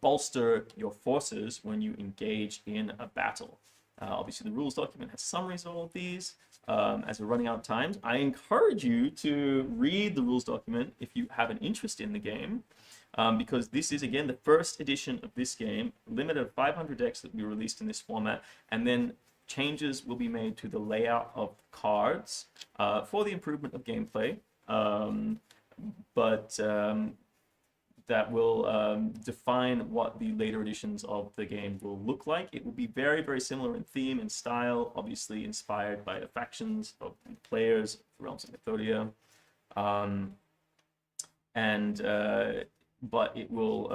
bolster your forces when you engage in a battle. Obviously, the rules document has summaries of all of these. As we're running out of time, I encourage you to read the rules document if you have an interest in the game, because this is, again, the first edition of this game, limited of 500 decks that will be released in this format, and then changes will be made to the layout of cards for the improvement of gameplay, but that will define what the later editions of the game will look like. It will be very, very similar in theme and style, obviously inspired by the factions of the players, the realms of Mythodia. But it will,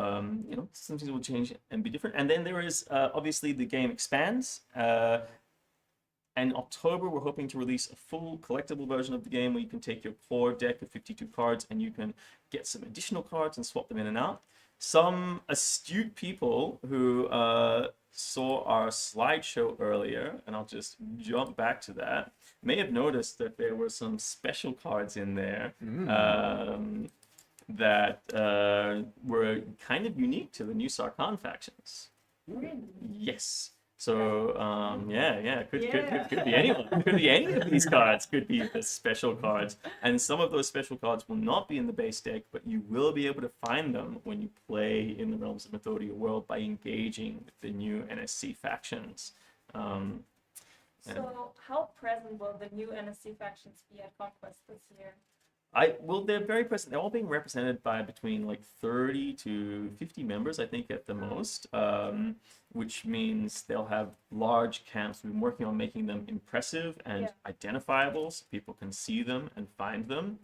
some things will change and be different. And then there is, obviously, the game expands. In October, we're hoping to release a full collectible version of the game where you can take your core deck of 52 cards and you can get some additional cards and swap them in and out. Some astute people who saw our slideshow earlier, and I'll just jump back to that, may have noticed that there were some special cards in there that were kind of unique to the new Sarkan factions.
Really?
Yes. So, could be anyone. Could be any of these cards. Could be the special cards. And some of those special cards will not be in the base deck, but you will be able to find them when you play in the Realms of Mythodia world by engaging with the new NSC factions.
So, how present will the new NSC factions be at Conquest this year?
Well, they're very present. They're all being represented by between like 30 to 50 members, I think, at the most, which means they'll have large camps. We've been working on making them impressive and identifiable so people can see them and find them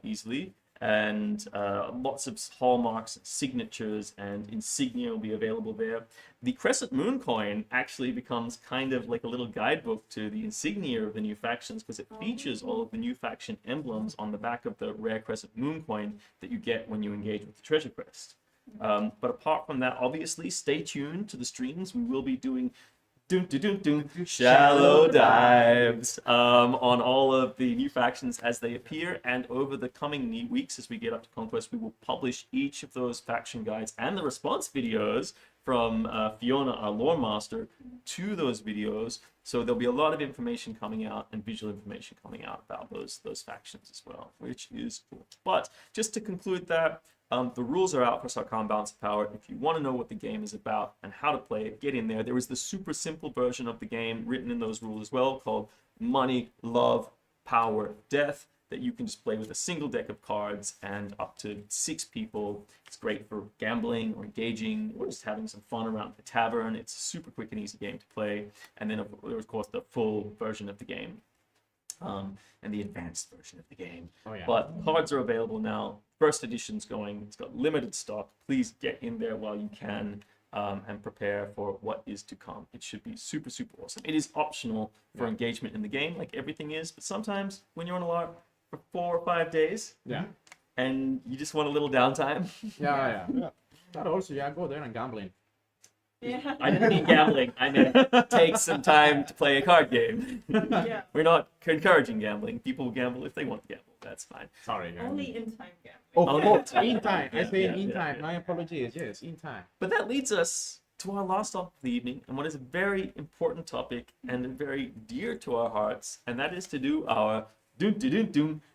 easily. And lots of hallmarks, signatures, and insignia will be available there. The Crescent Moon coin actually becomes kind of like a little guidebook to the insignia of the new factions because it features all of the new faction emblems on the back of the rare Crescent Moon coin that you get when you engage with the treasure quest. But apart from that, obviously, stay tuned to the streams. We will be doing shallow dives on all of the new factions as they appear, and over the coming weeks as we get up to Conquest, we will publish each of those faction guides and the response videos from Fiona, our lore master, to those videos. So there'll be a lot of information coming out and visual information coming out about those factions as well, which is cool. But just to conclude that, the rules are out for Sarkan Balance of Power. If you want to know what the game is about and how to play it, get in there. There is the super simple version of the game written in those rules as well called Money, Love, Power, Death that you can just play with a single deck of cards and up to 6 people. It's great for gambling or engaging or just having some fun around the tavern. It's a super quick and easy game to play. And then, of course, the full version of the game. And the advanced version of the game. But cards are available now. First edition's going. It's got limited stock. Please get in there while you can and prepare for what is to come. It should be super, super awesome. It is optional for engagement in the game, like everything is. But sometimes when you're on a LARP for 4 or 5 days, and you just want a little downtime.
But also, go there and gambling.
Yeah.
I didn't mean gambling. I meant take some time to play a card game. We're not encouraging gambling. People gamble if they want to gamble. That's fine.
Sorry.
Only in time gambling.
Oh, in time. I say in time. My apologies. Yes, in time.
But that leads us to our last topic of the evening, and what is a very important topic and very dear to our hearts, and that is to do our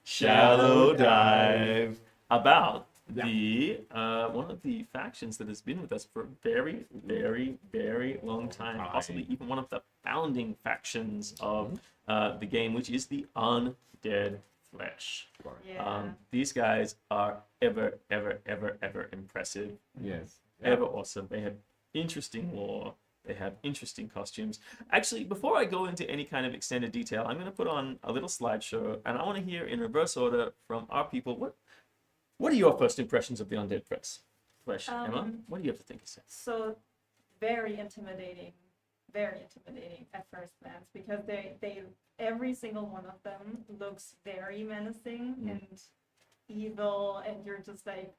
shallow dive about the one of the factions that has been with us for a very, very, very long time, possibly even one of the founding factions of the game, which is the Undead Flesh. These guys are ever, ever, ever, ever impressive.
Yes.
Ever awesome. They have interesting lore. They have interesting costumes. Actually, before I go into any kind of extended detail, I'm going to put on a little slideshow, and I want to hear in reverse order from our people, what are your first impressions of the Undead Flesh? Emma, what do you have to think of it?
So, very intimidating at first glance, because they every single one of them looks very menacing and evil, and you're just like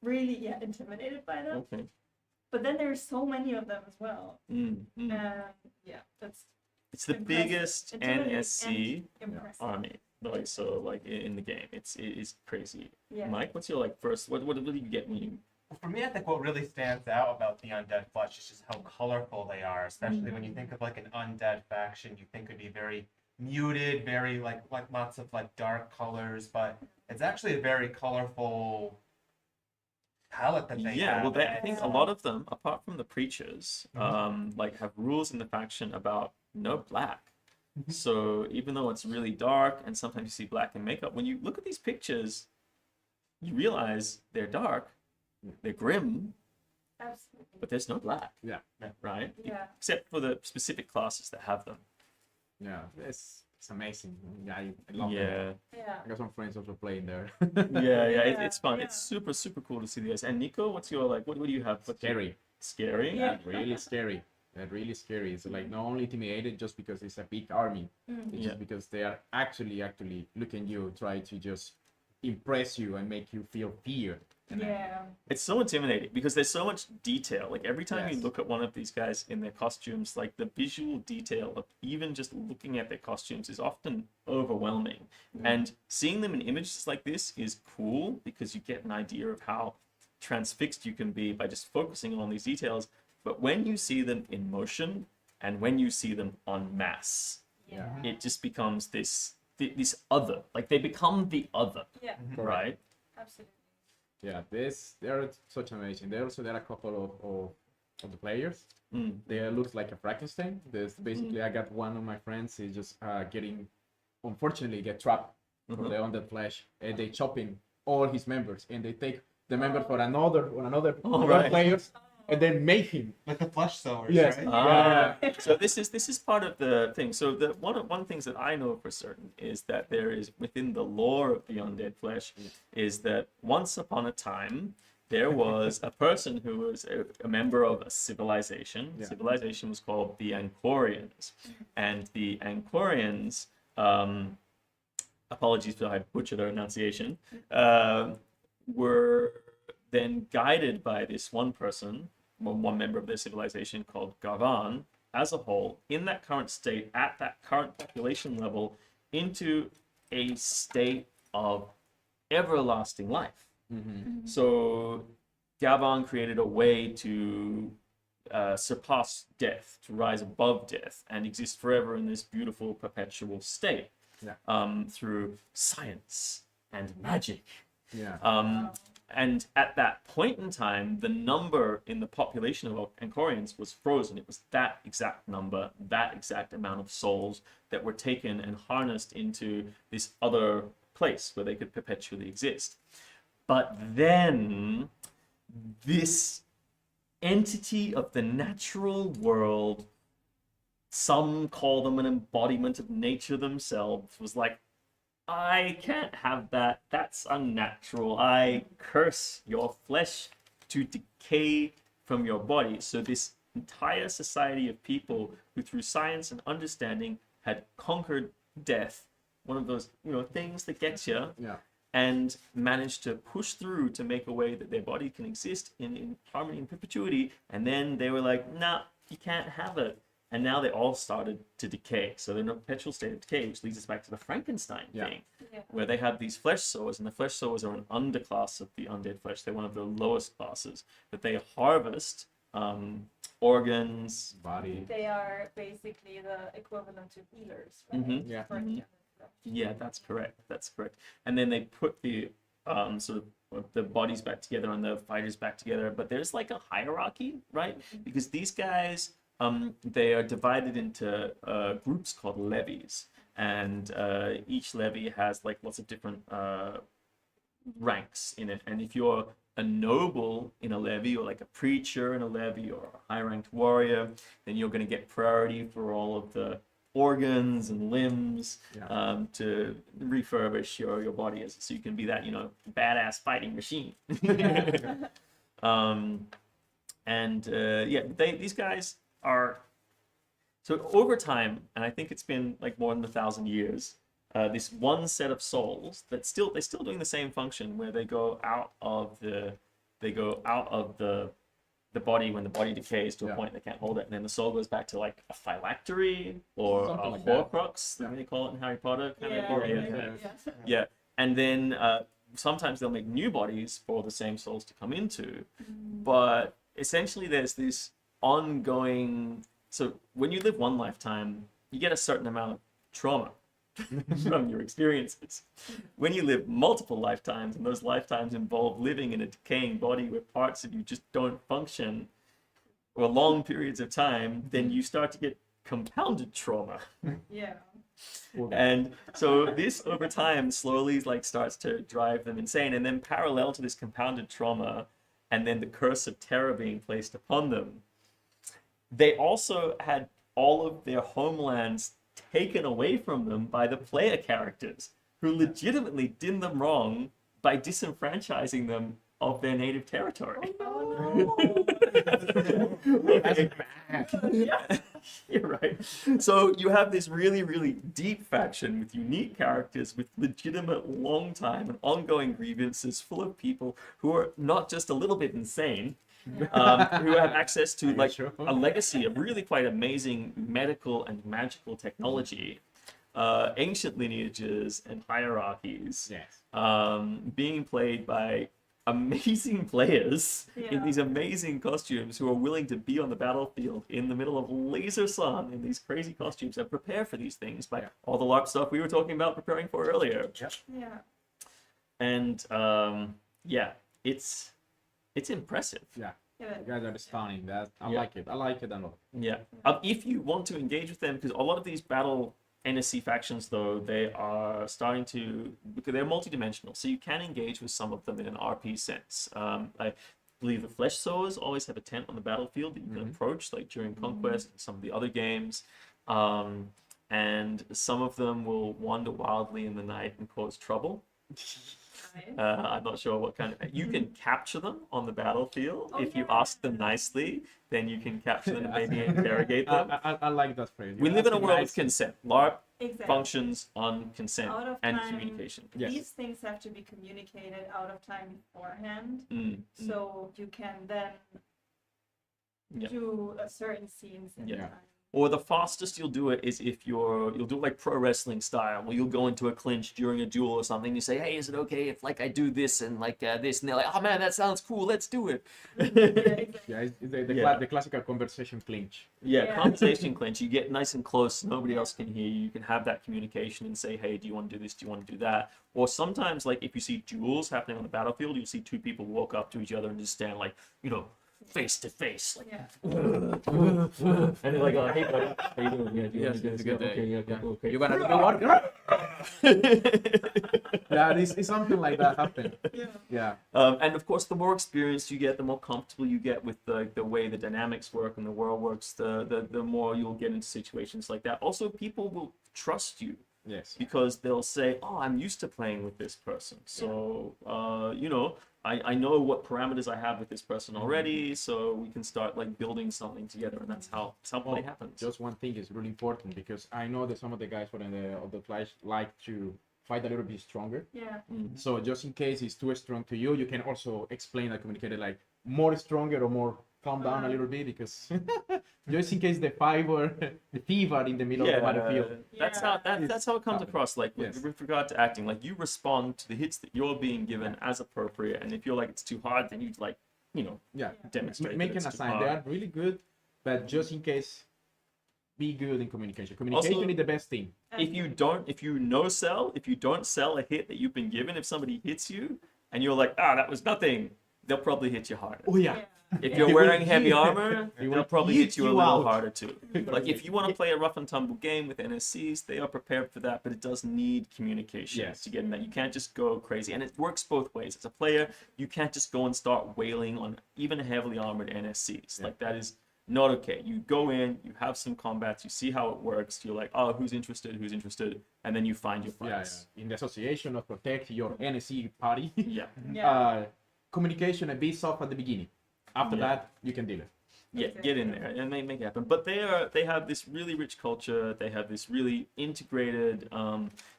really intimidated by them.
Okay.
But then there's so many of them as well.
It's the biggest NSC
impressive
army. In the game, it is crazy.
Yeah.
Mike, what's your first? What do you get when you?
For me, I think what really stands out about the Undead Flesh is just how colorful they are. Especially when you think of an undead faction, you think it'd be very muted, very like lots of dark colors, but it's actually a very colorful palette that they have.
I think a lot of them, apart from the preachers, have rules in the faction about no black. So even though it's really dark and sometimes you see black in makeup, when you look at these pictures, you realize they're dark, they're grim,
Absolutely.
but there's no black. Right?
Yeah.
Except for the specific classes that have them.
Yeah, it's amazing. I love it.
Yeah.
I got some friends also playing there.
It's fun. It's super, super cool to see these. And Nico, what's your what do you have?
Scary.
Scary?
Yeah, really scary. They're really scary. It's not only intimidated just because it's a big army, it's just because they are actually look at you, try to just impress you and make you feel fear.
It's so intimidating because there's so much detail. Every time you look at one of these guys in their costumes, the visual detail of even just looking at their costumes is often overwhelming. And seeing them in images like this is cool because you get an idea of how transfixed you can be by just focusing on these details. But when you see them in motion and when you see them en masse, it just becomes this other. They become the other. Yeah. Right?
Absolutely.
Yeah, they're such amazing. There are a couple of the players. They looks like a Frankenstein. There's basically I got one of my friends. He's just unfortunately get trapped for the Undead Flesh, and they chopping all his members, and they take the member for another players, and then make him
Like the flesh sewers,
Yes.
right?
So this is part of the thing. So the one things that I know for certain is that there is within the lore of the Undead Flesh is that once upon a time there was a person who was a member of a civilization. The civilization was called the Ancorians, and the Ancorians, apologies if I butchered their enunciation, were then guided by this one person, one member of their civilization called Gavan, as a whole, in that current state, at that current population level, into a state of everlasting life. So Gavan created a way to surpass death, to rise above death, and exist forever in this beautiful perpetual state through science and magic. And at that point in time, the number in the population of Ancorians was frozen. It was that exact number, that exact amount of souls that were taken and harnessed into this other place where they could perpetually exist. But then this entity of the natural world, some call them an embodiment of nature themselves, was like, I can't have that. That's unnatural. I curse your flesh to decay from your body. So this entire society of people who through science and understanding had conquered death, one of those, things that gets you, and managed to push through to make a way that their body can exist in harmony and perpetuity. And then they were like, nah, you can't have it. And now they all started to decay. So they're in a perpetual state of decay, which leads us back to the Frankenstein thing, where they have these flesh sowers, and the flesh sowers are an underclass of the Undead Flesh. They're one of the lowest classes, but they harvest organs,
body.
They are basically the equivalent to healers, right?
Yeah, that's correct. And then they put the sort of the bodies back together and the fighters back together. But there's like a hierarchy, right? Because these guys, they are divided into groups called levies, and each levy has like lots of different ranks in it. And if you're a noble in a levy, or like a preacher in a levy, or a high-ranked warrior, then you're going to get priority for all of the organs and limbs to refurbish your body, so you can be that badass fighting machine. These guys are, so over time, and I think it's been like more than 1,000 years, this one set of souls they're still doing the same function, where they go out of the body when the body decays to a point they can't hold it, and then the soul goes back to like a phylactery or a horcrux, like they call it in Harry Potter. And then sometimes they'll make new bodies for the same souls to come into, but essentially there's this ongoing. So when you live one lifetime, you get a certain amount of trauma from your experiences. When you live multiple lifetimes, and those lifetimes involve living in a decaying body where parts of you just don't function for long periods of time, then you start to get compounded trauma. And so this over time slowly like starts to drive them insane. And then parallel to this compounded trauma and then the curse of terror being placed upon them, they also had all of their homelands taken away from them by the player characters, who legitimately did them wrong by disenfranchising them of their native territory. You're right. So you have this really, really deep faction with unique characters, with legitimate long time and ongoing grievances, full of people who are not just a little bit insane, who have access to like a legacy of really quite amazing medical and magical technology, ancient lineages and hierarchies, being played by amazing players in these amazing costumes, who are willing to be on the battlefield in the middle of laser sun in these crazy costumes and prepare for these things by all the LARP stuff we were talking about preparing for earlier. And it's impressive.
You guys are stunning. That I like it. I like it a lot.
If you want to engage with them, because a lot of these battle NSC factions, though, they are starting to, because they're multidimensional, so you can engage with some of them in an RP sense. I believe the Flesh Sowers always have a tent on the battlefield that you can approach, like during Conquest and some of the other games. And some of them will wander wildly in the night and cause trouble. I'm not sure what kind of... You can capture them on the battlefield. If you ask them nicely, then you can capture them and maybe interrogate them.
I like that phrase.
We live in a world of consent. LARP
Exactly.
functions on consent
Out of
and
time.
communication.
These things have to be communicated out of time beforehand, so you can then do certain scenes in time.
Or the fastest you'll do it is if you'll do it like pro wrestling style, where you'll go into a clinch during a duel or something. You say, "Hey, is it okay if like I do this and like this?" And they're like, "Oh man, that sounds cool. Let's do it."
It's the classical conversation clinch.
Conversation clinch. You get nice and close. Nobody else can hear you. You can have that communication and say, "Hey, do you want to do this? Do you want to do that?" Or sometimes, like if you see duels happening on the battlefield, you'll see two people walk up to each other and just stand like, face to face, like, and they're like, "Hey, buddy, how you doing? Yeah,
It's a good day.
Okay.
You wanna do the work? It's something like that happen.
And of course, the more experience you get, the more comfortable you get with the way the dynamics work and the world works, the more you'll get into situations like that. Also, people will trust you.
Yes.
Because they'll say, "Oh, I'm used to playing with this person. So, I know what parameters I have with this person already, so we can start like building something together." And that's how play happens.
Just one thing is really important, because I know that some of the guys from the Flash like to fight a little bit stronger. So just in case it's too strong to you, you can also explain and communicate it like more stronger or more calm down a little bit, because just in case the thief are in the middle of the battlefield.
That's how it comes across. Like with regard to acting, like you respond to the hits that you're being given as appropriate, and if you're like it's too hard, then you like demonstrate.
Make an assign. They are really good, but just in case, be good in communication. Communication
Also,
is the best thing.
If you don't sell a hit that you've been given, if somebody hits you and you're like, that was nothing, they'll probably hit you harder.
Oh yeah.
If you're wearing heavy armor, they'll probably hit you a little
out.
harder too. Like if you want to play a rough and tumble game with NSCs, they are prepared for that, but it does need communication to get in that. You can't just go crazy, and it works both ways. As a player, you can't just go and start wailing on even heavily armored NSCs. Like that is not okay. You go in, you have some combats, you see how it works. You're like, "Oh, who's interested? Who's interested?" And then you find your fights.
In the association of protect your NSC party. Communication and be soft at the beginning. After that, you can deal it.
Get in there and make it happen. But they have this really rich culture. They have this really integrated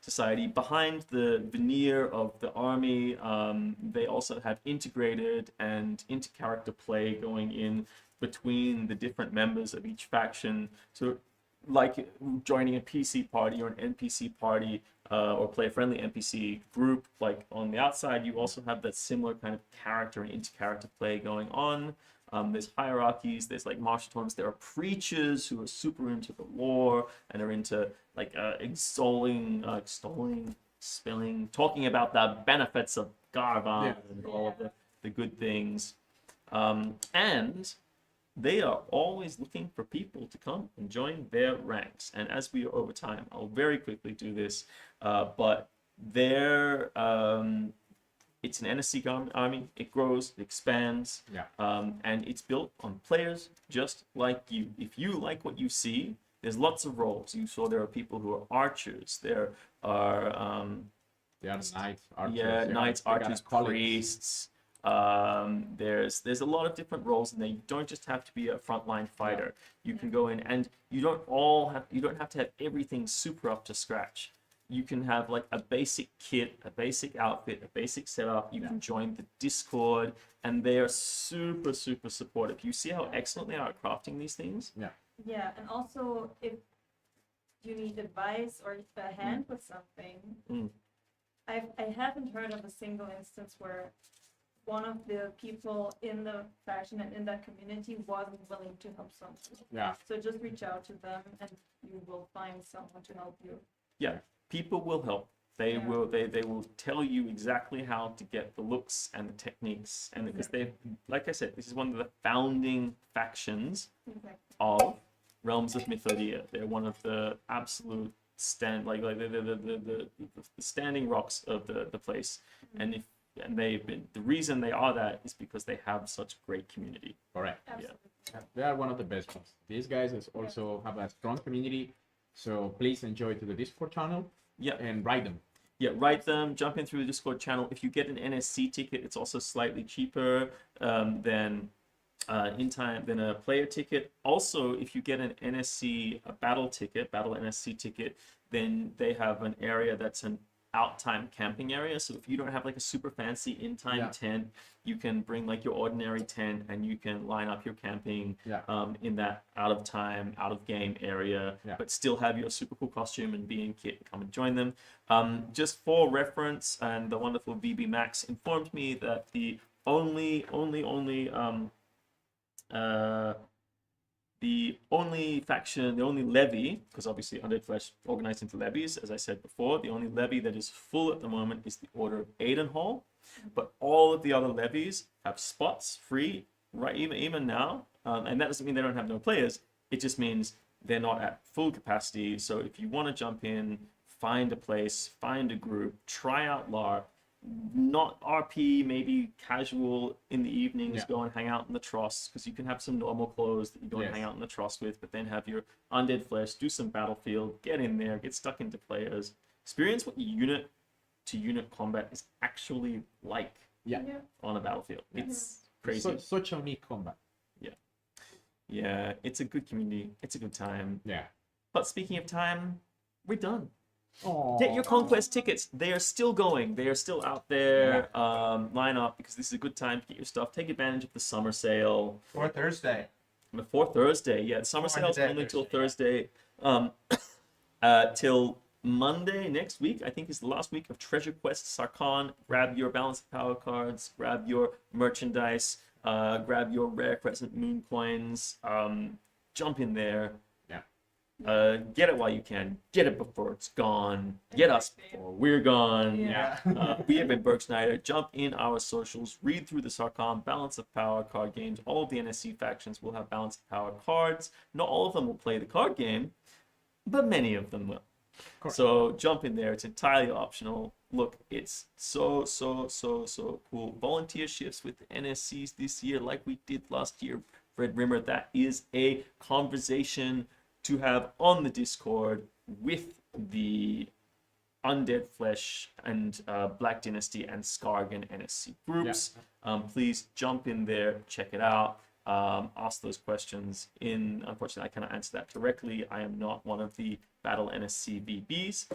society behind the veneer of the army. They also have integrated and inter-character play going in between the different members of each faction. So, like joining a PC party or an NPC party, or play a friendly NPC group, like on the outside, you also have that similar kind of character and inter-character play going on. There's hierarchies, there's like martial tournaments, there are preachers who are super into the lore and are into like extolling, talking about the benefits of Garvan and all of the good things. And they are always looking for people to come and join their ranks. And as we over time, I'll very quickly do this, but it's an NSC army. It grows, it expands, and it's built on players just like you. If you like what you see, there's lots of roles. You saw there are people who are archers. There are
knights, archers.
Knights, archers, priests. There's a lot of different roles, and you don't just have to be a frontline fighter. You can go in, and you don't have to have everything super up to scratch. You can have like a basic kit, a basic outfit, a basic setup. You can join the Discord, and they are super supportive. You see how excellent they are at crafting these things.
And also if you need advice or a hand with something, I haven't heard of a single instance where one of the people in the faction and in that community wasn't willing to help someone. So just reach out to them and you will find someone to help you.
People will help. They will tell you exactly how to get the looks and the techniques, and because like I said, this is one of the founding factions of Realms of Mythodea. They're one of the absolute the standing rocks of the place, and the reason they are that is because they have such great community.
Correct.
Absolutely.
They are one of the best ones. These guys also have a strong community, so please enjoy to the Discord channel.
Yeah.
And write them.
Yeah, write them. Jump in through the Discord channel. If you get an NSC ticket, it's also slightly cheaper than a player ticket. Also, if you get an NSC battle NSC ticket, then they have an area that's an out-time camping area. So if you don't have like a super fancy in-time tent, you can bring like your ordinary tent and you can line up your camping in that out-of-time, out-of-game area, but still have your super cool costume and be in kit and come and join them. Just for reference, and the wonderful VB Max informed me that the only faction, the only levy, because obviously Undead Flesh organized into levies, as I said before, the only levy that is full at the moment is the Order of Aidenhall, but all of the other levies have spots free, right? Even now, and that doesn't mean they don't have no players. It just means they're not at full capacity. So if you want to jump in, find a place, find a group, try out LARP. Not RP, maybe casual in the evenings, go and hang out in the Tross, because you can have some normal clothes that you go and hang out in the Tross with, but then have your Undead Flesh, do some Battlefield, get in there, get stuck into players, experience what unit to unit combat is actually like on a battlefield. It's crazy.
Such a unique combat.
Yeah, it's a good community, it's a good time.
Yeah.
But speaking of time, we're done.
Aww.
Get your conquest tickets. They are still going. They are still out there. Line up, because this is a good time to get your stuff. Take advantage of the summer sale.
Or Thursday.
Before Thursday, yeah. The summer sale is only till Thursday. Till Monday next week, I think, is the last week of Treasure Quest Sarkan. Grab your Balance of Power cards. Grab your merchandise. Grab your Rare Crescent Moon coins. Jump in there. Get it while you can. Get it before it's gone. Get us before we're gone. We have been Burgscneider. Jump in our socials. Read through the Sarkan Balance of Power card games. All of the NSC factions will have Balance of Power cards. Not all of them will play the card game, but many of them will. So jump in there. It's entirely optional. Look, it's so cool. Volunteer shifts with the NSCs this year, like we did last year. Fred Rimmer, that is a conversation to have on the Discord with the Undead Flesh and Black Dynasty and Skargan NSC groups. Please jump in there, check it out, ask those questions. Unfortunately, I cannot answer that directly. I am not one of the Battle NSC VBs,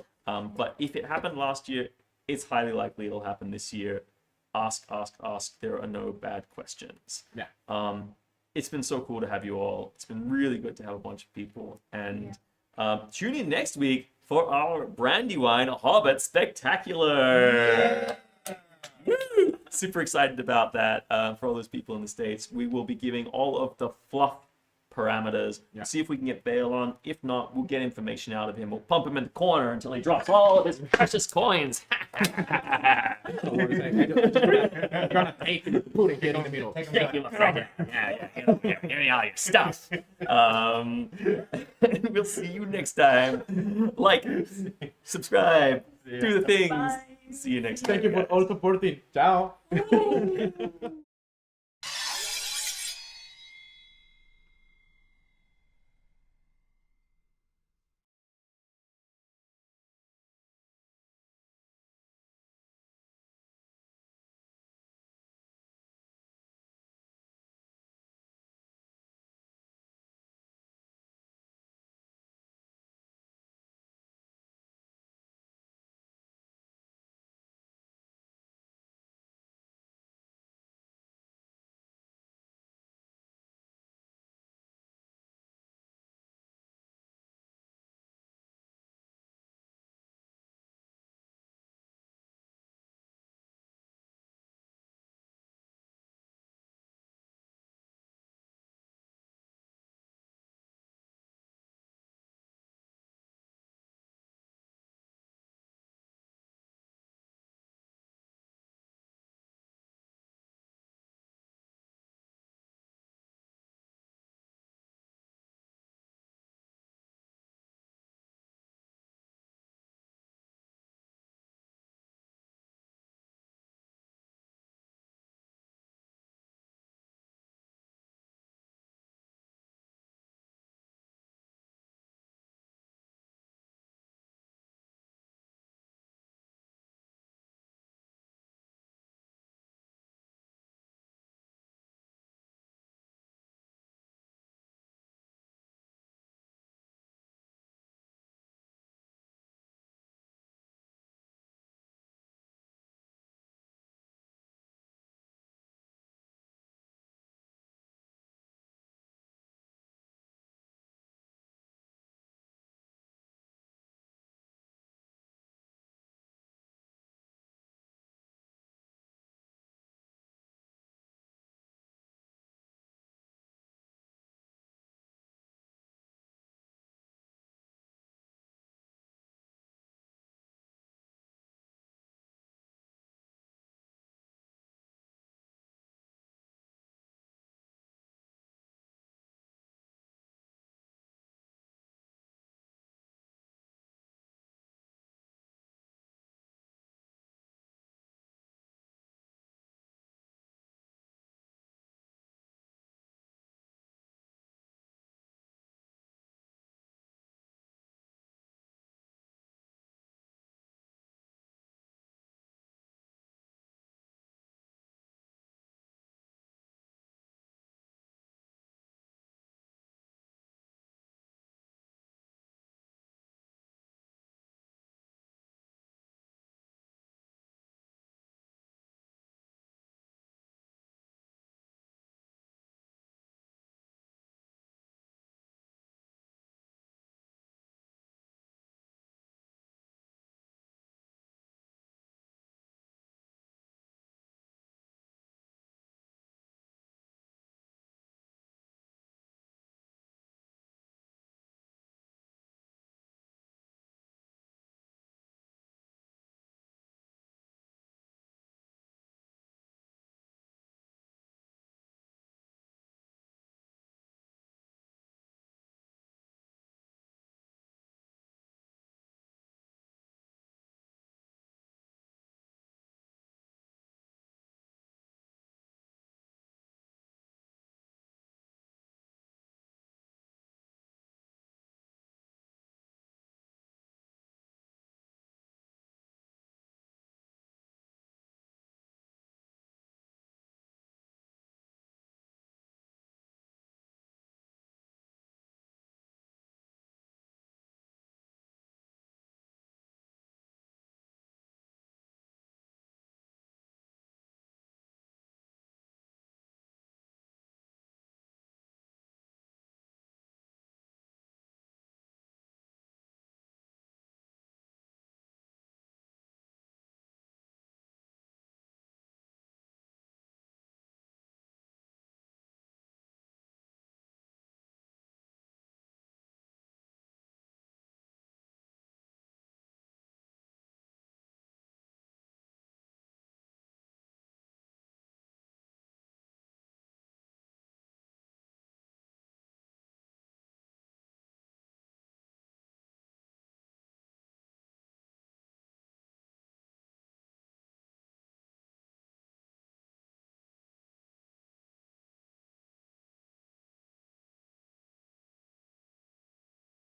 but if it happened last year, it's highly likely it'll happen this year. Ask. There are no bad questions. It's been so cool to have you all. It's been really good to have a bunch of people. And tune in next week for our Brandy Wine Hobbit Spectacular. Woo! Super excited about that for all those people in the States. We will be giving all of the fluff parameters. See if we can get Bale on. If not, we'll get information out of him. We'll pump him in the corner until he drops all of his precious coins.
You're gonna take it and put it in the middle.
Give him a friend. Give me all your stuff. We'll see you next time. Like, subscribe, do the things.
Bye.
See you next time.
Thank you for all supporting. Ciao.